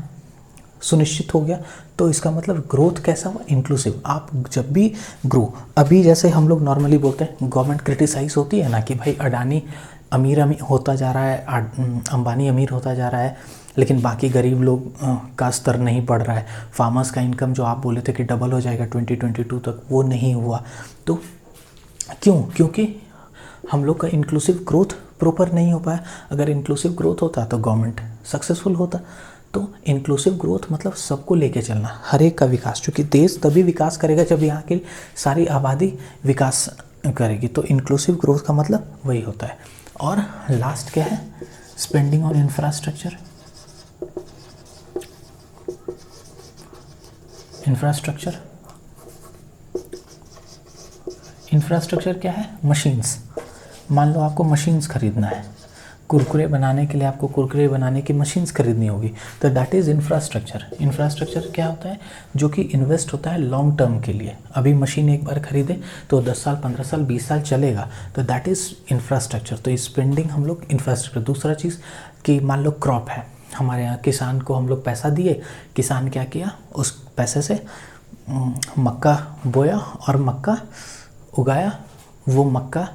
सुनिश्चित हो गया। तो इसका मतलब ग्रोथ कैसा हुआ, इंक्लूसिव। आप जब भी ग्रो, अभी जैसे हम लोग नॉर्मली बोलते हैं, गवर्नमेंट क्रिटिसाइज होती है ना कि भाई अडानी अमीर होता जा रहा है, अंबानी अमीर होता जा रहा है, लेकिन बाकी गरीब लोग का स्तर नहीं बढ़ रहा है। फार्मर्स का इनकम जो आप बोले थे कि डबल हो जाएगा 2022 तक, वो नहीं हुआ। तो क्यों? क्योंकि हम लोग का इंक्लूसिव ग्रोथ प्रॉपर नहीं हो पाया। अगर इंक्लूसिव ग्रोथ होता तो गवर्नमेंट सक्सेसफुल होता। तो इंक्लूसिव ग्रोथ मतलब सबको लेके चलना, हर एक का विकास, क्योंकि देश तभी विकास करेगा जब यहाँ की सारी आबादी विकास करेगी। तो इंक्लूसिव ग्रोथ का मतलब वही होता है। और लास्ट क्या है, स्पेंडिंग ऑन इंफ्रास्ट्रक्चर। इंफ्रास्ट्रक्चर क्या है, मशीन्स। मान लो आपको मशीन्स खरीदना है, कुरकुरे बनाने के लिए आपको कुरकुरे बनाने की मशीन्स खरीदनी होगी, तो दैट इज़ इंफ्रास्ट्रक्चर। इंफ्रास्ट्रक्चर क्या होता है, जो कि इन्वेस्ट होता है लॉन्ग टर्म के लिए। अभी मशीन एक बार खरीदे तो 10 साल, 15 साल, 20 साल चलेगा, तो दैट इज़ इंफ्रास्ट्रक्चर। तो स्पेंडिंग हम लोग इंफ्रास्ट्रक्चर। दूसरा चीज़ कि मान लो क्रॉप है, हमारे यहाँ किसान को हम लोग पैसा दिए, किसान क्या किया, उस पैसे से मक्का बोया और मक्का उगाया, वो मक्का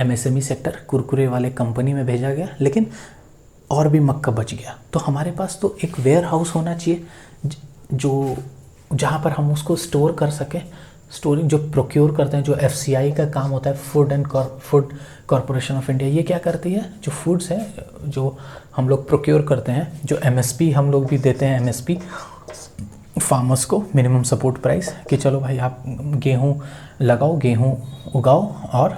एमएसएमई सेक्टर, कुरकुरे वाले कंपनी में भेजा गया, लेकिन और भी मक्का बच गया। तो हमारे पास तो एक वेयर हाउस होना चाहिए जो जहाँ पर हम उसको स्टोर कर सकें। स्टोरिंग जो प्रोक्योर करते हैं, जो एफसीआई का काम होता है, फूड कॉरपोरेशन ऑफ इंडिया, ये क्या करती है, जो फूड्स है जो हम लोग प्रोक्योर करते हैं, जो एमएसपी हम लोग भी देते हैं, एमएसपी फार्मर्स को, मिनिमम सपोर्ट प्राइस, कि चलो भाई आप गेहूँ लगाओ, गेहूँ उगाओ और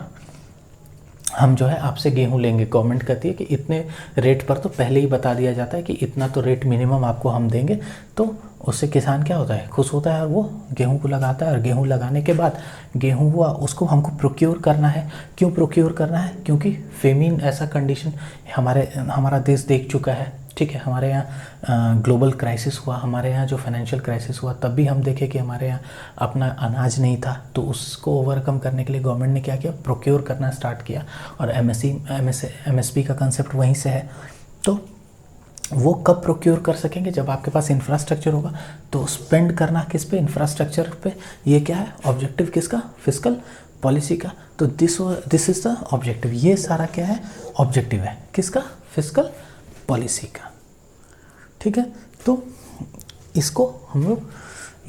हम जो है आपसे गेहूं लेंगे, गवर्नमेंट कहती है कि इतने रेट पर, तो पहले ही बता दिया जाता है कि इतना तो रेट मिनिमम आपको हम देंगे, तो उससे किसान क्या होता है, खुश होता है और वो गेहूं को लगाता है। और गेहूं लगाने के बाद गेहूं हुआ, उसको हमको प्रोक्योर करना है। क्यों प्रोक्योर करना है? क्योंकि फेमिन ऐसा कंडीशन हमारा देश देख चुका है, ठीक है। हमारे यहाँ ग्लोबल क्राइसिस हुआ, हमारे यहाँ जो फाइनेंशियल क्राइसिस हुआ, तब भी हम देखे कि हमारे यहाँ अपना अनाज नहीं था, तो उसको ओवरकम करने के लिए गवर्नमेंट ने क्या किया, प्रोक्योर करना स्टार्ट किया। और एमएसपी का कंसेप्ट वहीं से है। तो वो कब प्रोक्योर कर सकेंगे? जब आपके पास इंफ्रास्ट्रक्चर होगा। तो स्पेंड करना किस पे? इंफ्रास्ट्रक्चर पे। ये क्या है ऑब्जेक्टिव किसका? फिस्कल पॉलिसी का। तो दिस इज द ऑब्जेक्टिव। ये सारा क्या है? ऑब्जेक्टिव है किसका? फिस्कल पॉलिसी का, ठीक है। तो इसको हम लोग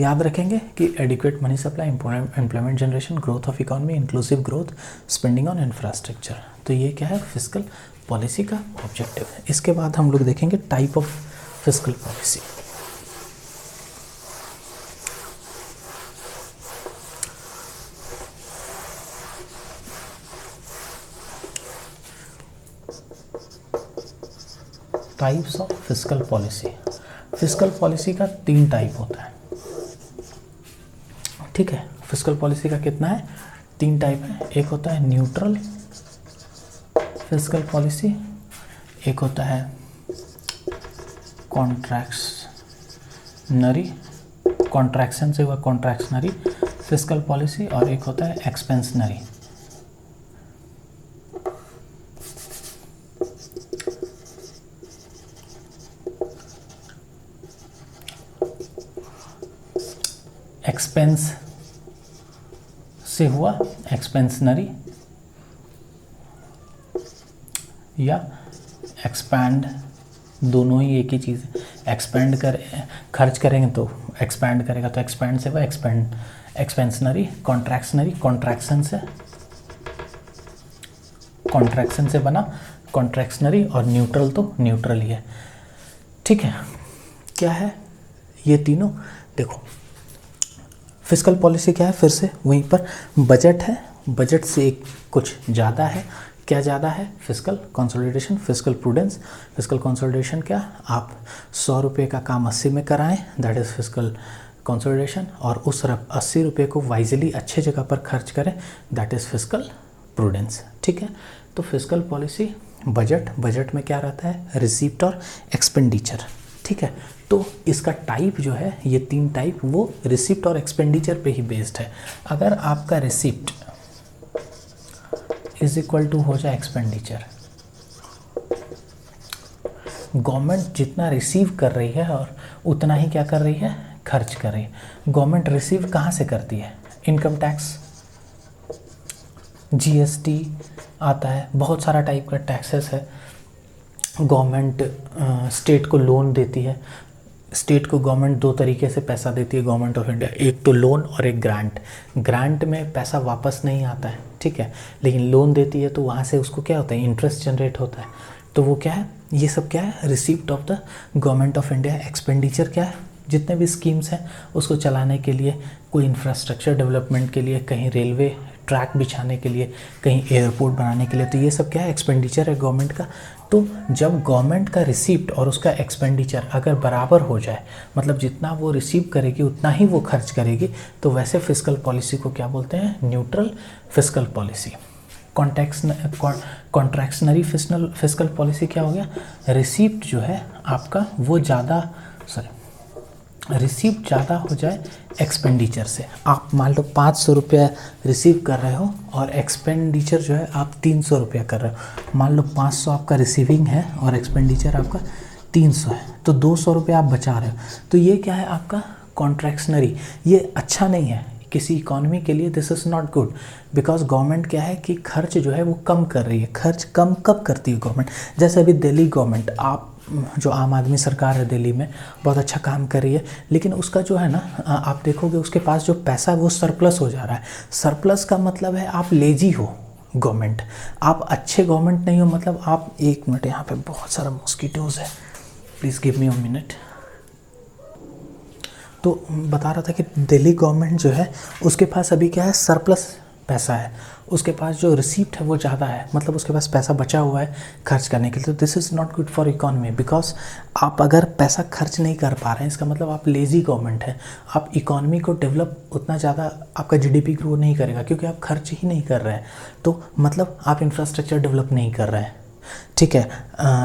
याद रखेंगे कि adequate money supply, employment generation, growth of economy, inclusive growth, spending on infrastructure. तो ये क्या है? फिस्कल पॉलिसी का ऑब्जेक्टिव है। इसके बाद हम लोग देखेंगे type of fiscal policy. Types of fiscal policy. Fiscal policy का 3 टाइप होता है, ठीक है। फिस्कल पॉलिसी का कितना है? 3 टाइप है। एक होता है न्यूट्रल फिस्कल पॉलिसी, एक होता है कॉन्ट्रैक्शनरी, कॉन्ट्रैक्शन से हुआ कॉन्ट्रैक्शनरी फिस्कल पॉलिसी, और एक होता है एक्सपेंशनरी। एक्सपेंस से हुआ एक्सपेंशनरी, या एक्सपैंड, दोनों ही एक ही चीज़ है। एक्सपेंड कर खर्च करेंगे तो एक्सपैंड करेगा, तो एक्सपैंड से हुआ एक्सपेंशनरी। कॉन्ट्रैक्शनरी, कॉन्ट्रैक्शन से बना कॉन्ट्रैक्शनरी। और न्यूट्रल तो न्यूट्रल ही है, ठीक है। क्या है ये तीनों? देखो फिस्कल पॉलिसी क्या है, फिर से वहीं पर बजट है, बजट से कुछ ज़्यादा है। क्या ज़्यादा है? Fiscal consolidation, fiscal prudence. Fiscal consolidation क्या? आप 100 रुपये का काम 80 में कराएं, दैट इज़ फिस्कल कंसोलिडेशन। और उस 80 रुपये को वाइजली अच्छे जगह पर खर्च करें, दैट इज़ फिस्कल प्रूडेंस, ठीक है। तो फिस्कल पॉलिसी, बजट में क्या रहता है? रिसीप्ट और एक्सपेंडिचर, ठीक है। तो इसका टाइप जो है, ये 3 टाइप, वो रिसिप्ट और एक्सपेंडिचर पे ही बेस्ड है। अगर आपका रिसिप्ट इज इक्वल टू हो जाए एक्सपेंडिचर, गवर्नमेंट जितना रिसीव कर रही है और उतना ही क्या कर रही है? खर्च कर रही है। गवर्नमेंट रिसीव कहाँ से करती है? इनकम टैक्स, जीएसटी आता है, बहुत सारा टाइप का टैक्सेस है। गवर्नमेंट स्टेट को लोन देती है। स्टेट को गवर्नमेंट 2 तरीके से पैसा देती है, गवर्नमेंट ऑफ इंडिया, एक तो लोन और एक ग्रांट। ग्रांट में पैसा वापस नहीं आता है, ठीक है, लेकिन लोन देती है तो वहाँ से उसको क्या होता है? इंटरेस्ट जनरेट होता है। तो वो क्या है? ये सब क्या है? Receipt of the government of India. Expenditure क्या है? जितने भी स्कीम्स हैं उसको चलाने के लिए, कोई इंफ्रास्ट्रक्चर डेवलपमेंट के लिए, कहीं रेलवे ट्रैक बिछाने के लिए, कहीं एयरपोर्ट बनाने के लिए, तो ये सब क्या है? एक्सपेंडिचर है गवर्नमेंट का। तो जब गवर्नमेंट का रिसीप्ट और उसका एक्सपेंडिचर अगर बराबर हो जाए, मतलब जितना वो रिसीव करेगी उतना ही वो खर्च करेगी, तो वैसे फिस्कल पॉलिसी को क्या बोलते हैं? Neutral fiscal policy. Contractionary fiscal policy क्या हो गया? रिसीप्ट जो है आपका वो रिसीप्ट ज़्यादा हो जाए एक्सपेंडिचर से। आप मान लो 500 रुपया रिसीव कर रहे हो और एक्सपेंडिचर जो है आप 300 रुपया कर रहे हो। मान लो 500 आपका रिसीविंग है और एक्सपेंडिचर आपका 300 है, तो 200 रुपया आप बचा रहे हो। तो ये क्या है? आपका कॉन्ट्रैक्शनरी। ये अच्छा नहीं है किसी इकॉनमी के लिए, this is not good, because government क्या है कि खर्च जो है वो कम कर रही है। खर्च कम कब करती है गवर्नमेंट? जैसे अभी दिल्ली गवर्नमेंट, आप जो आम आदमी सरकार है दिल्ली में, बहुत अच्छा काम कर रही है, लेकिन उसका जो है ना, आप देखोगे उसके पास जो पैसा है वो सरप्लस हो जा रहा है। सरप्लस का मतलब है आप लेजी हो गवर्नमेंट, आप अच्छे गवर्नमेंट नहीं हो। मतलब आप, 1 मिनट, यहाँ पे बहुत सारा मॉस्किटोज़ है, please give me a minute. तो बता रहा था कि दिल्ली गवर्नमेंट जो है उसके पास अभी क्या है? सरप्लस पैसा है, उसके पास जो रिसीप्ट है वो ज़्यादा है, मतलब उसके पास पैसा बचा हुआ है खर्च करने के लिए, तो this is not good for economy. Because आप अगर पैसा खर्च नहीं कर पा रहे हैं, इसका मतलब आप लेज़ी गवर्नमेंट है। आप इकॉनमी को डेवलप उतना ज़्यादा, आपका जीडीपी ग्रो नहीं करेगा क्योंकि आप खर्च ही नहीं कर रहे हैं, तो मतलब आप इंफ्रास्ट्रक्चर डेवलप नहीं कर रहे हैं। ठीक है,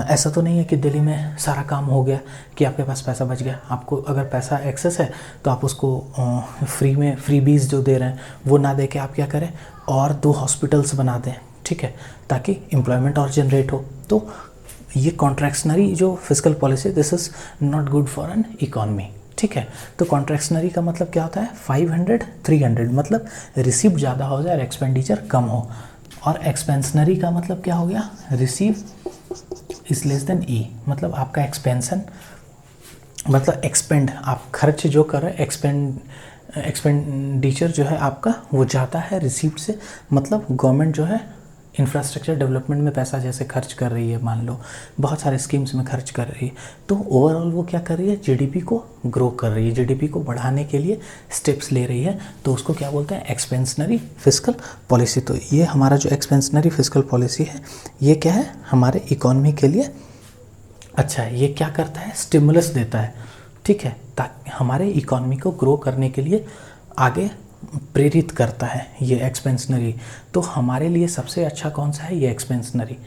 ऐसा तो नहीं है कि दिल्ली में सारा काम हो गया कि आपके पास पैसा बच गया। आपको अगर पैसा एक्सेस है तो आप उसको फ्री में, फ्री बीज जो दे रहे हैं वो ना दे के आप क्या करें, और 2 हॉस्पिटल्स बना दें, ठीक है, ताकि एम्प्लॉयमेंट और जनरेट हो। तो ये कॉन्ट्रैक्शनरी जो fiscal policy, this is not good for an economy. ठीक है, तो कॉन्ट्रैक्शनरी का मतलब क्या होता है, 500 300, मतलब रिसीव ज़्यादा हो जाए और एक्सपेंडिचर कम हो। और एक्सपेंशनरी का मतलब क्या हो गया, रिसीव इज लेस देन ई, मतलब आपका एक्सपेंशन, मतलब एक्सपेंड, आप खर्च जो कर रहे हैं, एक्सपेंडिचर जो है आपका वो ज़्यादा है रिसीप्ट से, मतलब गवर्नमेंट जो है इंफ्रास्ट्रक्चर डेवलपमेंट में पैसा जैसे खर्च कर रही है, मान लो बहुत सारे स्कीम्स में खर्च कर रही है, तो ओवरऑल वो क्या कर रही है, जीडीपी को ग्रो कर रही है, जीडीपी को बढ़ाने के लिए स्टेप्स ले रही है, तो उसको क्या बोलते हैं, एक्सपेंशनरी फिस्कल पॉलिसी। तो ये हमारा जो एक्सपेंशनरी फिस्कल पॉलिसी है, ये क्या है, हमारे इकॉनमी के लिए अच्छा है। ये क्या करता है, स्टिमुलस देता है, ठीक है, ताकि हमारे इकॉनमी को ग्रो करने के लिए आगे प्रेरित करता है ये एक्सपेंशनरी। तो हमारे लिए सबसे अच्छा कौन सा है, ये एक्सपेंशनरी।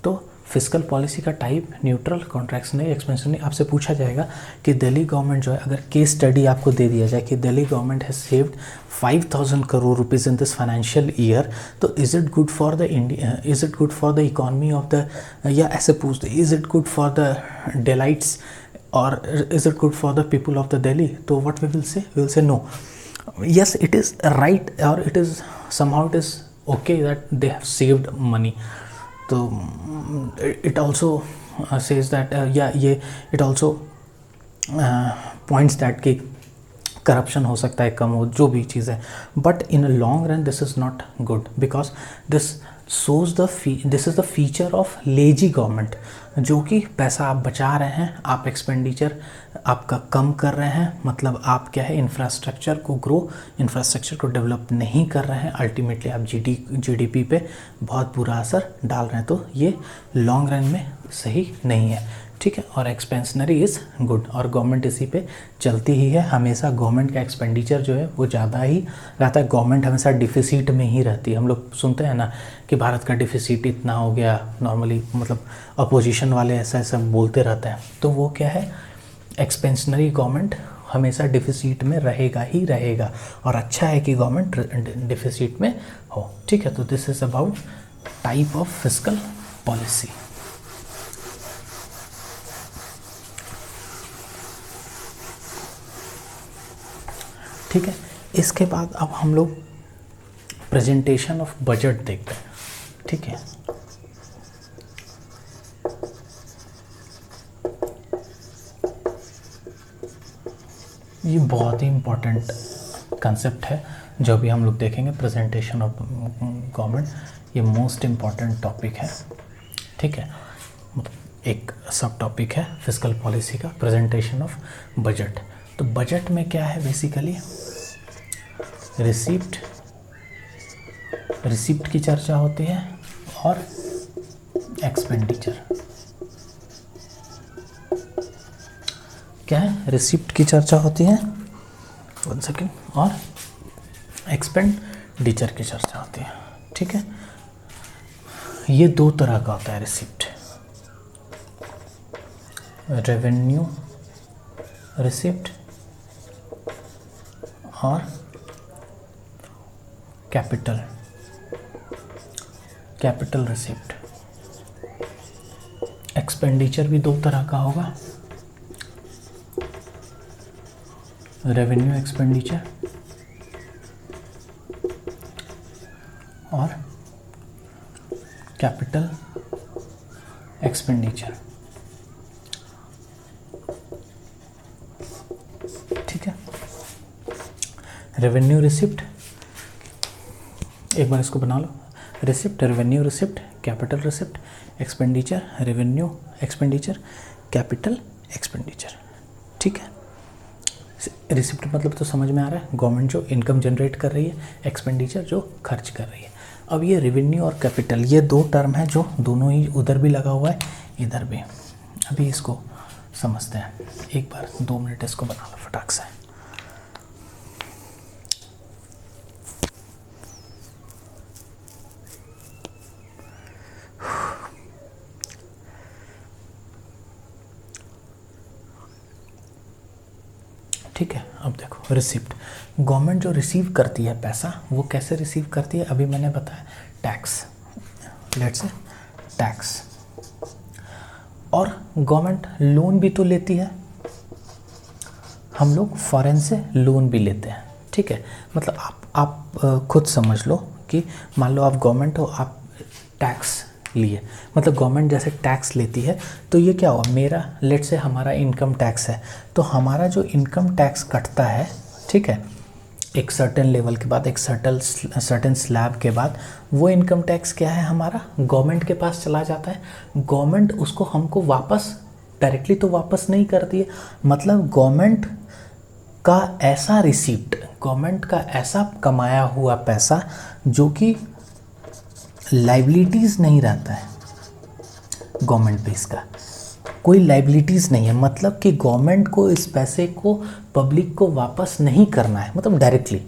तो फिस्कल पॉलिसी का टाइप न्यूट्रल, कॉन्ट्रैक्शनरी, एक्सपेंशनरी। आपसे पूछा जाएगा कि दिल्ली गवर्नमेंट जो है, अगर केस स्टडी आपको दे दिया जाए कि Delhi government has saved 5000 crore rupees in this financial year, तो is it good for the India, is it good for the economy of the, या ऐसे पूछ दे, is it good for the Delhiites और is it good for the people of the Delhi, तो what we will say no, yes it is right, or it is somehow it is okay that they have saved money. So it also says that it also points that कि corruption हो सकता है कम हो, जो भी चीज़ है, but in long run this is not good, because this this is the feature of lazy government, जो कि पैसा आप बचा रहे हैं, आप एक्सपेंडिचर आपका कम कर रहे हैं, मतलब आप क्या है, इंफ्रास्ट्रक्चर को ग्रो, इंफ्रास्ट्रक्चर को डेवलप नहीं कर रहे हैं, अल्टीमेटली आप जीडीपी पे बहुत बुरा असर डाल रहे हैं, तो ये लॉन्ग रन में सही नहीं है। ठीक है, और एक्सपेंशनरी इज़ गुड, और गवर्नमेंट इसी पे चलती ही है, हमेशा गवर्नमेंट का एक्सपेंडिचर जो है वो ज़्यादा ही रहता है, गवर्नमेंट हमेशा डिफिसिट में ही रहती है। हम लोग सुनते हैं ना कि भारत का डिफिसिट इतना हो गया, नॉर्मली मतलब अपोजिशन वाले ऐसा ऐसा बोलते रहते हैं, तो वो क्या है, एक्सपेंशनरी गवर्नमेंट हमेशा डिफिसिट में रहेगा ही रहेगा, और अच्छा है कि गवर्नमेंट डिफिसिट में हो। ठीक है, तो this is about type of fiscal policy. ठीक है, इसके बाद अब हम लोग प्रेजेंटेशन ऑफ बजट देखते हैं। ठीक है, ये बहुत ही इम्पोर्टेंट कंसेप्ट है जो भी हम लोग देखेंगे, प्रेजेंटेशन ऑफ गवर्नमेंट, ये मोस्ट इम्पॉर्टेंट टॉपिक है। ठीक है, एक सब टॉपिक है फिस्कल पॉलिसी का, प्रेजेंटेशन ऑफ बजट। तो बजट में क्या है, बेसिकली रिसिप्ट की चर्चा होती है और एक्सपेंडिचर। क्या है, रिसिप्ट की चर्चा होती है, 1 सेकेंड, और एक्सपेंडिचर की चर्चा होती है। ठीक है, ये 2 तरह का होता है रिसिप्ट, रेवेन्यू रिसिप्ट और कैपिटल रिसिप्ट। एक्सपेंडिचर भी 2 तरह का होगा, रेवेन्यू एक्सपेंडिचर और कैपिटल एक्सपेंडिचर। ठीक है, रेवेन्यू रिसिप्ट, एक बार इसको बना लो, receipt, revenue receipt, capital receipt, expenditure, revenue expenditure, capital expenditure. ठीक है, रिसिप्ट मतलब तो समझ में आ रहा है, गवर्नमेंट जो इनकम जनरेट कर रही है, एक्सपेंडिचर जो खर्च कर रही है। अब ये रेवेन्यू और कैपिटल, ये दो टर्म है जो दोनों ही उधर भी लगा हुआ है इधर भी। अभी इसको समझते हैं, एक बार 2 मिनट इसको बना लो फटाक से। ठीक है, अब देखो रिसिप्ट, गवर्नमेंट जो रिसीव करती है पैसा, वो कैसे रिसीव करती है, अभी मैंने बताया टैक्स, लेट्स से टैक्स। और गवर्नमेंट लोन भी तो लेती है, हम लोग फॉरेन से लोन भी लेते हैं। ठीक है, मतलब आप खुद समझ लो कि मान लो आप गवर्नमेंट हो, आप टैक्स लिए, मतलब गवर्नमेंट जैसे टैक्स लेती है, तो ये क्या हुआ, मेरा लेट से हमारा इनकम टैक्स है, तो हमारा जो इनकम टैक्स कटता है, ठीक है, एक सर्टेन लेवल के बाद, एक सर्टेन स्लैब के बाद, वो इनकम टैक्स क्या है हमारा, गवर्नमेंट के पास चला जाता है। गवर्नमेंट उसको हमको वापस डायरेक्टली तो वापस नहीं करती है, मतलब गवर्नमेंट का ऐसा रिसीप्ट, गवर्नमेंट का ऐसा कमाया हुआ पैसा जो कि लाइबिलिटीज़ नहीं रहता है गवर्नमेंट पे, इसका कोई लाइबिलिटीज़ नहीं है, मतलब कि गवर्नमेंट को इस पैसे को पब्लिक को वापस नहीं करना है, मतलब डायरेक्टली।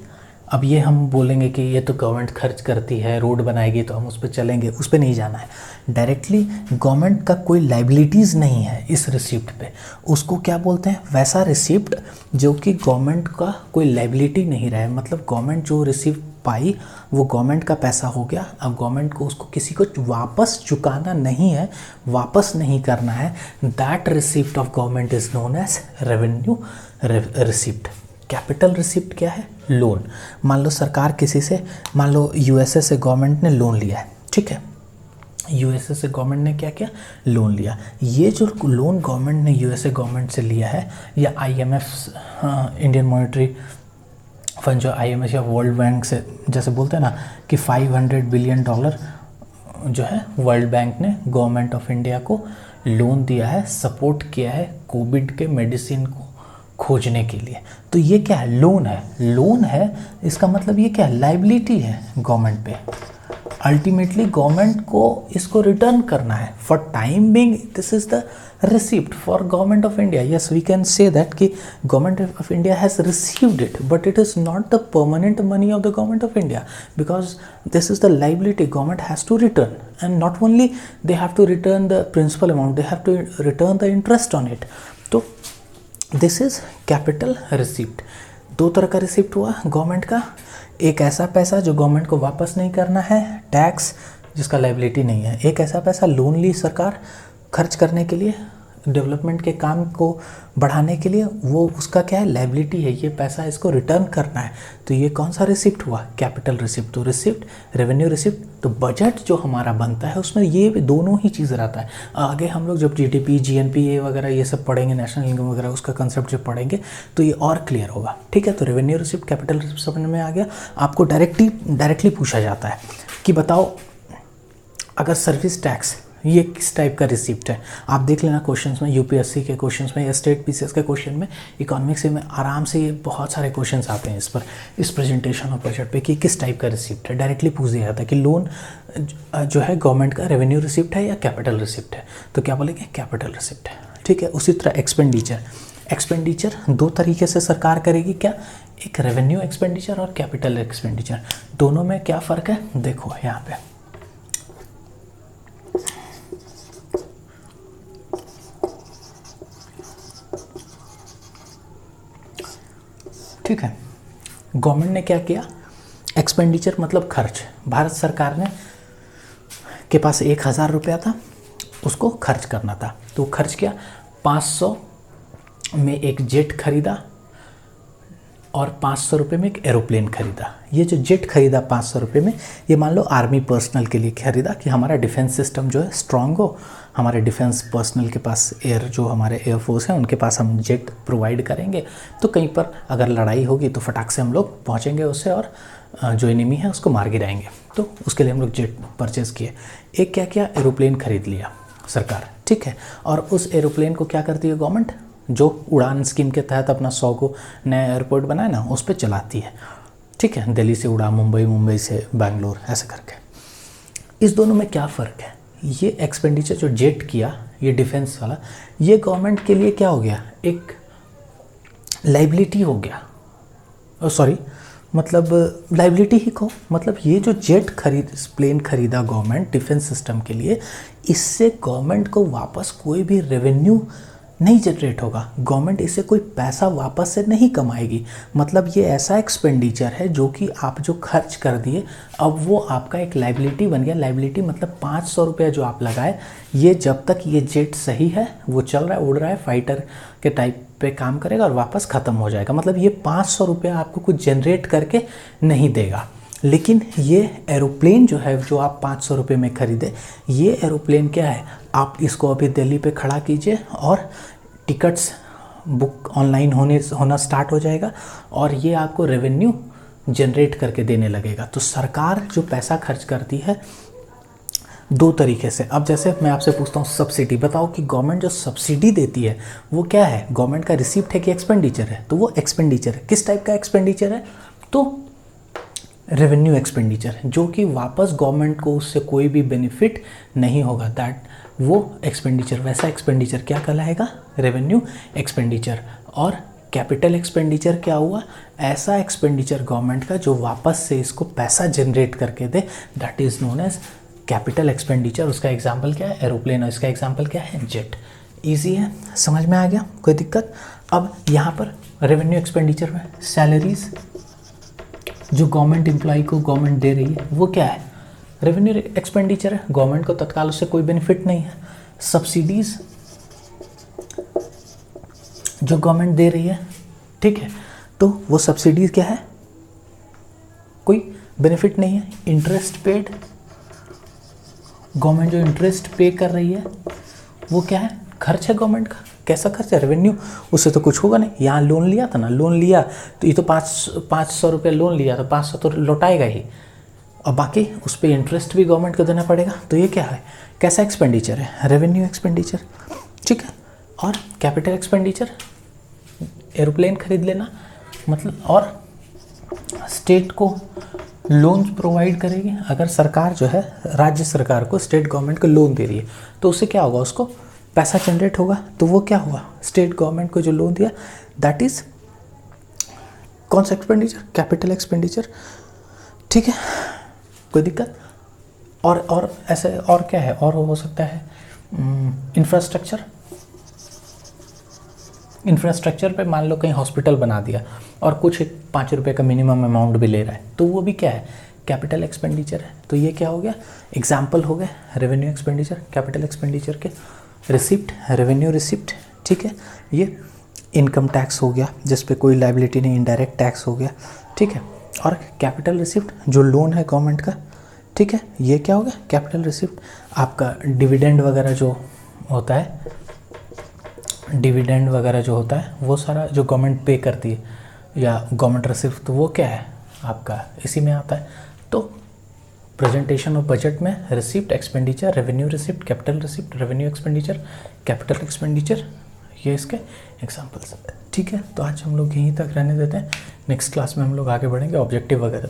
अब ये हम बोलेंगे कि ये तो गवर्नमेंट खर्च करती है, रोड बनाएगी तो हम उस पर चलेंगे, उस पर नहीं जाना है। डायरेक्टली गवर्नमेंट का कोई लाइबिलिटीज़ नहीं है इस रिसिप्ट पे, उसको क्या बोलते हैं, वैसा रिसिप्ट जो कि गवर्नमेंट का कोई लाइबिलिटी नहीं रहा है, मतलब गवर्नमेंट जो रिसिप्ट पाई वो गवर्नमेंट का पैसा हो गया, अब गवर्नमेंट को उसको किसी को वापस चुकाना नहीं है, वापस नहीं करना है। That receipt of government is known as revenue receipt. Capital receipt क्या है, लोन। मान लो सरकार किसी से, मान लो यूएसए से गवर्नमेंट ने लोन लिया है, ठीक है, यूएसए से गवर्नमेंट ने क्या किया, लोन लिया। ये जो लोन गवर्नमेंट ने यूएसए गवर्नमेंट से लिया है, या आईएमएफ, इंडियन मॉनेटरी फंड, जो आईएमएफ या वर्ल्ड बैंक से, जैसे बोलते हैं ना कि $500 बिलियन जो है वर्ल्ड बैंक ने गवर्नमेंट ऑफ इंडिया को लोन दिया है, सपोर्ट किया है कोविड के मेडिसिन को खोजने के लिए। तो ये क्या है, लोन है। लोन है, इसका मतलब ये क्या है, लाइबिलिटी है गवर्नमेंट पे। अल्टीमेटली गवर्नमेंट को इसको रिटर्न करना है। For time being this is the receipt for government of India. Yes, we can say that कि government of India has received it, but it is not the permanent money of the government of India, because this is the liability government has to return, and not only they have to return the principal amount, they have to return the interest on it. तो this is capital receipt. दो तरह का receipt हुआ government का, एक ऐसा पैसा जो गवर्नमेंट को वापस नहीं करना है, टैक्स जिसका लाइबिलिटी नहीं है। एक ऐसा पैसा लोन ली सरकार खर्च करने के लिए, डेवलपमेंट के काम को बढ़ाने के लिए, वो उसका क्या है, लाइबिलिटी है, ये पैसा इसको रिटर्न करना है। तो ये कौन सा रिसिप्ट हुआ, कैपिटल रिसिप्ट। तो रिसिप्ट, रेवेन्यू रिसिप्ट, तो बजट जो हमारा बनता है उसमें ये दोनों ही चीज़ रहता है। आगे हम लोग जब जीडीपी, जीएनपी वगैरह ये सब पढ़ेंगे, नेशनल इनकम वगैरह, उसका कंसेप्ट जब पढ़ेंगे तो ये और क्लियर होगा। ठीक है, तो रेवेन्यू रिसिप्ट, कैपिटल रिसिप्ट समझ में आ गया। आपको डायरेक्टली पूछा जाता है कि बताओ अगर सर्विस टैक्स, ये किस टाइप का रिसिप्ट है। आप देख लेना क्वेश्चंस में, यूपीएससी के क्वेश्चंस में या स्टेट पीसीएस के क्वेश्चन में, इकोनॉमिक्स में आराम से ये बहुत सारे क्वेश्चंस आते हैं इस पर, इस प्रेजेंटेशन और बजट पे कि किस टाइप का रिसिप्ट है। डायरेक्टली पूछ दिया जाता है कि लोन जो है गवर्नमेंट का रेवेन्यू रिसिप्ट है या कैपिटल रिसिप्ट है, तो क्या बोलेंगे, कैपिटल रिसिप्ट है। ठीक है, उसी तरह एक्सपेंडिचर दो तरीके से सरकार करेगी, क्या, एक रेवेन्यू एक्सपेंडिचर और कैपिटल एक्सपेंडिचर। दोनों में क्या फ़र्क है, देखो यहाँ पे। ठीक है, गवर्नमेंट ने क्या किया, एक्सपेंडिचर मतलब खर्च। भारत सरकार ने के पास 1000 रुपया था, उसको खर्च करना था, तो खर्च किया। 500 में एक जेट खरीदा और 500 रुपये में एक एरोप्लेन खरीदा। ये जो जेट खरीदा 500 रुपये में, ये मान लो आर्मी पर्सनल के लिए खरीदा कि हमारा डिफेंस सिस्टम जो है स्ट्रांग हो, हमारे डिफेंस पर्सनल के पास, जो हमारे एयरफोर्स हैं उनके पास हम जेट प्रोवाइड करेंगे, तो कहीं पर अगर लड़ाई होगी तो फटाक से हम लोग पहुंचेंगे उससे और जो एनिमी है उसको मार गिराएंगे। तो उसके लिए हम लोग जेट परचेज़ किए। एक क्या किया, एरोप्लेन खरीद लिया सरकार। ठीक है, और उस एरोप्लेन को क्या करती है गवर्नमेंट, जो उड़ान स्कीम के तहत अपना 100 को नया एयरपोर्ट बनाए ना, उस पर चलाती है, ठीक है। दिल्ली से उड़ा मुंबई, मुंबई से बैंगलोर, ऐसे करके। इस दोनों में क्या फ़र्क है? ये एक्सपेंडिचर जो जेट किया, ये डिफेंस वाला, ये गवर्नमेंट के लिए क्या हो गया, एक लाइबिलिटी हो गया, सॉरी मतलब लाइबिलिटी ही कहो, मतलब ये जो जेट प्लेन खरीदा गवर्नमेंट डिफेंस सिस्टम के लिए, इससे गवर्नमेंट को वापस कोई भी रेवेन्यू नहीं जनरेट होगा, गवर्नमेंट इससे कोई पैसा वापस से नहीं कमाएगी। मतलब ये ऐसा एक्सपेंडिचर है जो कि आप जो खर्च कर दिए, अब वो आपका एक लाइबिलिटी बन गया। लाइबिलिटी मतलब 500 रुपया जो आप लगाए, ये जब तक ये जेट सही है, वो चल रहा है, उड़ रहा है, फाइटर के टाइप पे काम करेगा और वापस ख़त्म हो जाएगा। मतलब ये 500 रुपया आपको कुछ जनरेट करके नहीं देगा। लेकिन ये एरोप्लेन जो है, जो आप 500 रुपये में ख़रीदे, ये एरोप्लेन क्या है, आप इसको अभी दिल्ली पे खड़ा कीजिए और टिकट्स बुक ऑनलाइन होना स्टार्ट हो जाएगा और ये आपको रेवेन्यू जनरेट करके देने लगेगा। तो सरकार जो पैसा खर्च करती है दो तरीके से। अब जैसे मैं आपसे पूछता हूँ सब्सिडी, बताओ कि गवर्नमेंट जो सब्सिडी देती है वो क्या है, गवर्नमेंट का रिसिप्ट है कि एक्सपेंडिचर है? तो वो एक्सपेंडिचर है। किस टाइप का एक्सपेंडिचर है? तो रेवेन्यू एक्सपेंडिचर, जो कि वापस गवर्नमेंट को उससे कोई भी बेनिफिट नहीं होगा, दैट वो एक्सपेंडिचर, वैसा एक्सपेंडिचर क्या कहलाएगा, रेवेन्यू एक्सपेंडिचर। और कैपिटल एक्सपेंडिचर क्या हुआ, ऐसा एक्सपेंडिचर गवर्नमेंट का जो वापस से इसको पैसा जनरेट करके दे, that is known as capital expenditure. उसका एग्जाम्पल क्या है, एरोप्लेन, और इसका एग्जाम्पल क्या है, जेट। ईजी है, समझ में आ गया, कोई दिक्कत? अब यहाँ पर रेवेन्यू एक्सपेंडिचर में सैलरीज जो गवर्नमेंट एम्प्लॉय को गवर्नमेंट दे रही है, वो क्या है, रेवेन्यू एक्सपेंडिचर है, गवर्नमेंट को तत्काल उससे कोई बेनिफिट नहीं है। सब्सिडीज़ जो गवर्नमेंट दे रही है, ठीक है, तो वो सब्सिडीज़ क्या है, कोई बेनिफिट नहीं है। इंटरेस्ट पेड, गवर्नमेंट जो इंटरेस्ट पे कर रही है वो क्या है, खर्च है गवर्नमेंट का। कैसा खर्च है, रेवेन्यू, उससे तो कुछ होगा नहीं। यहाँ लोन लिया था ना, लोन लिया तो ये तो 500 रुपये लोन लिया तो 500 तो लौटाएगा ही, और बाकी उस पर इंटरेस्ट भी गवर्नमेंट को देना पड़ेगा। तो ये क्या है, कैसा एक्सपेंडिचर है, रेवेन्यू एक्सपेंडिचर, ठीक है। और कैपिटल एक्सपेंडिचर, एरोप्लेन खरीद लेना मतलब, और स्टेट को लोन प्रोवाइड करेगी। अगर सरकार जो है, राज्य सरकार को, स्टेट गवर्नमेंट को लोन दे रही है, तो उससे क्या होगा, उसको पैसा जनरेट होगा। तो वो क्या हुआ, स्टेट गवर्नमेंट को जो लोन दिया, दैट इज़ कौन सा एक्सपेंडिचर, कैपिटल एक्सपेंडिचर, ठीक है, कोई दिक्कत? और ऐसे और क्या है, और हो सकता है इंफ्रास्ट्रक्चर। इंफ्रास्ट्रक्चर पे मान लो कहीं हॉस्पिटल बना दिया और कुछ 5 रुपये का मिनिमम अमाउंट भी ले रहा है, तो वो भी क्या है, कैपिटल एक्सपेंडिचर है। तो ये क्या हो गया, एग्जाम्पल हो गए रेवेन्यू एक्सपेंडिचर, कैपिटल एक्सपेंडिचर के। रिसिप्ट, रेवेन्यू रिसिप्ट, ठीक है। ये इनकम टैक्स हो गया, जिस पे कोई लाइबिलिटी नहीं, इनडायरेक्ट टैक्स हो गया, ठीक है। और कैपिटल रिसिप्ट जो लोन है गवर्नमेंट का, ठीक है, ये क्या हो गया, कैपिटल रिसिप्ट। आपका डिविडेंड वगैरह जो होता है, डिविडेंड वगैरह जो होता है, वो सारा जो गवर्नमेंट पे करती है या गवर्नमेंट रिसिप्ट, तो वो क्या है आपका, इसी में आता है। तो प्रेजेंटेशन ऑफ बजट में receipt, expenditure, revenue receipt, capital receipt, revenue expenditure, capital expenditure, ये इसके एग्जांपल्स, ठीक है। तो आज हम लोग यहीं तक रहने देते हैं, नेक्स्ट क्लास में हम लोग आगे बढ़ेंगे, ऑब्जेक्टिव वगैरह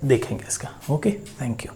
देखेंगे इसका। Okay, thank you.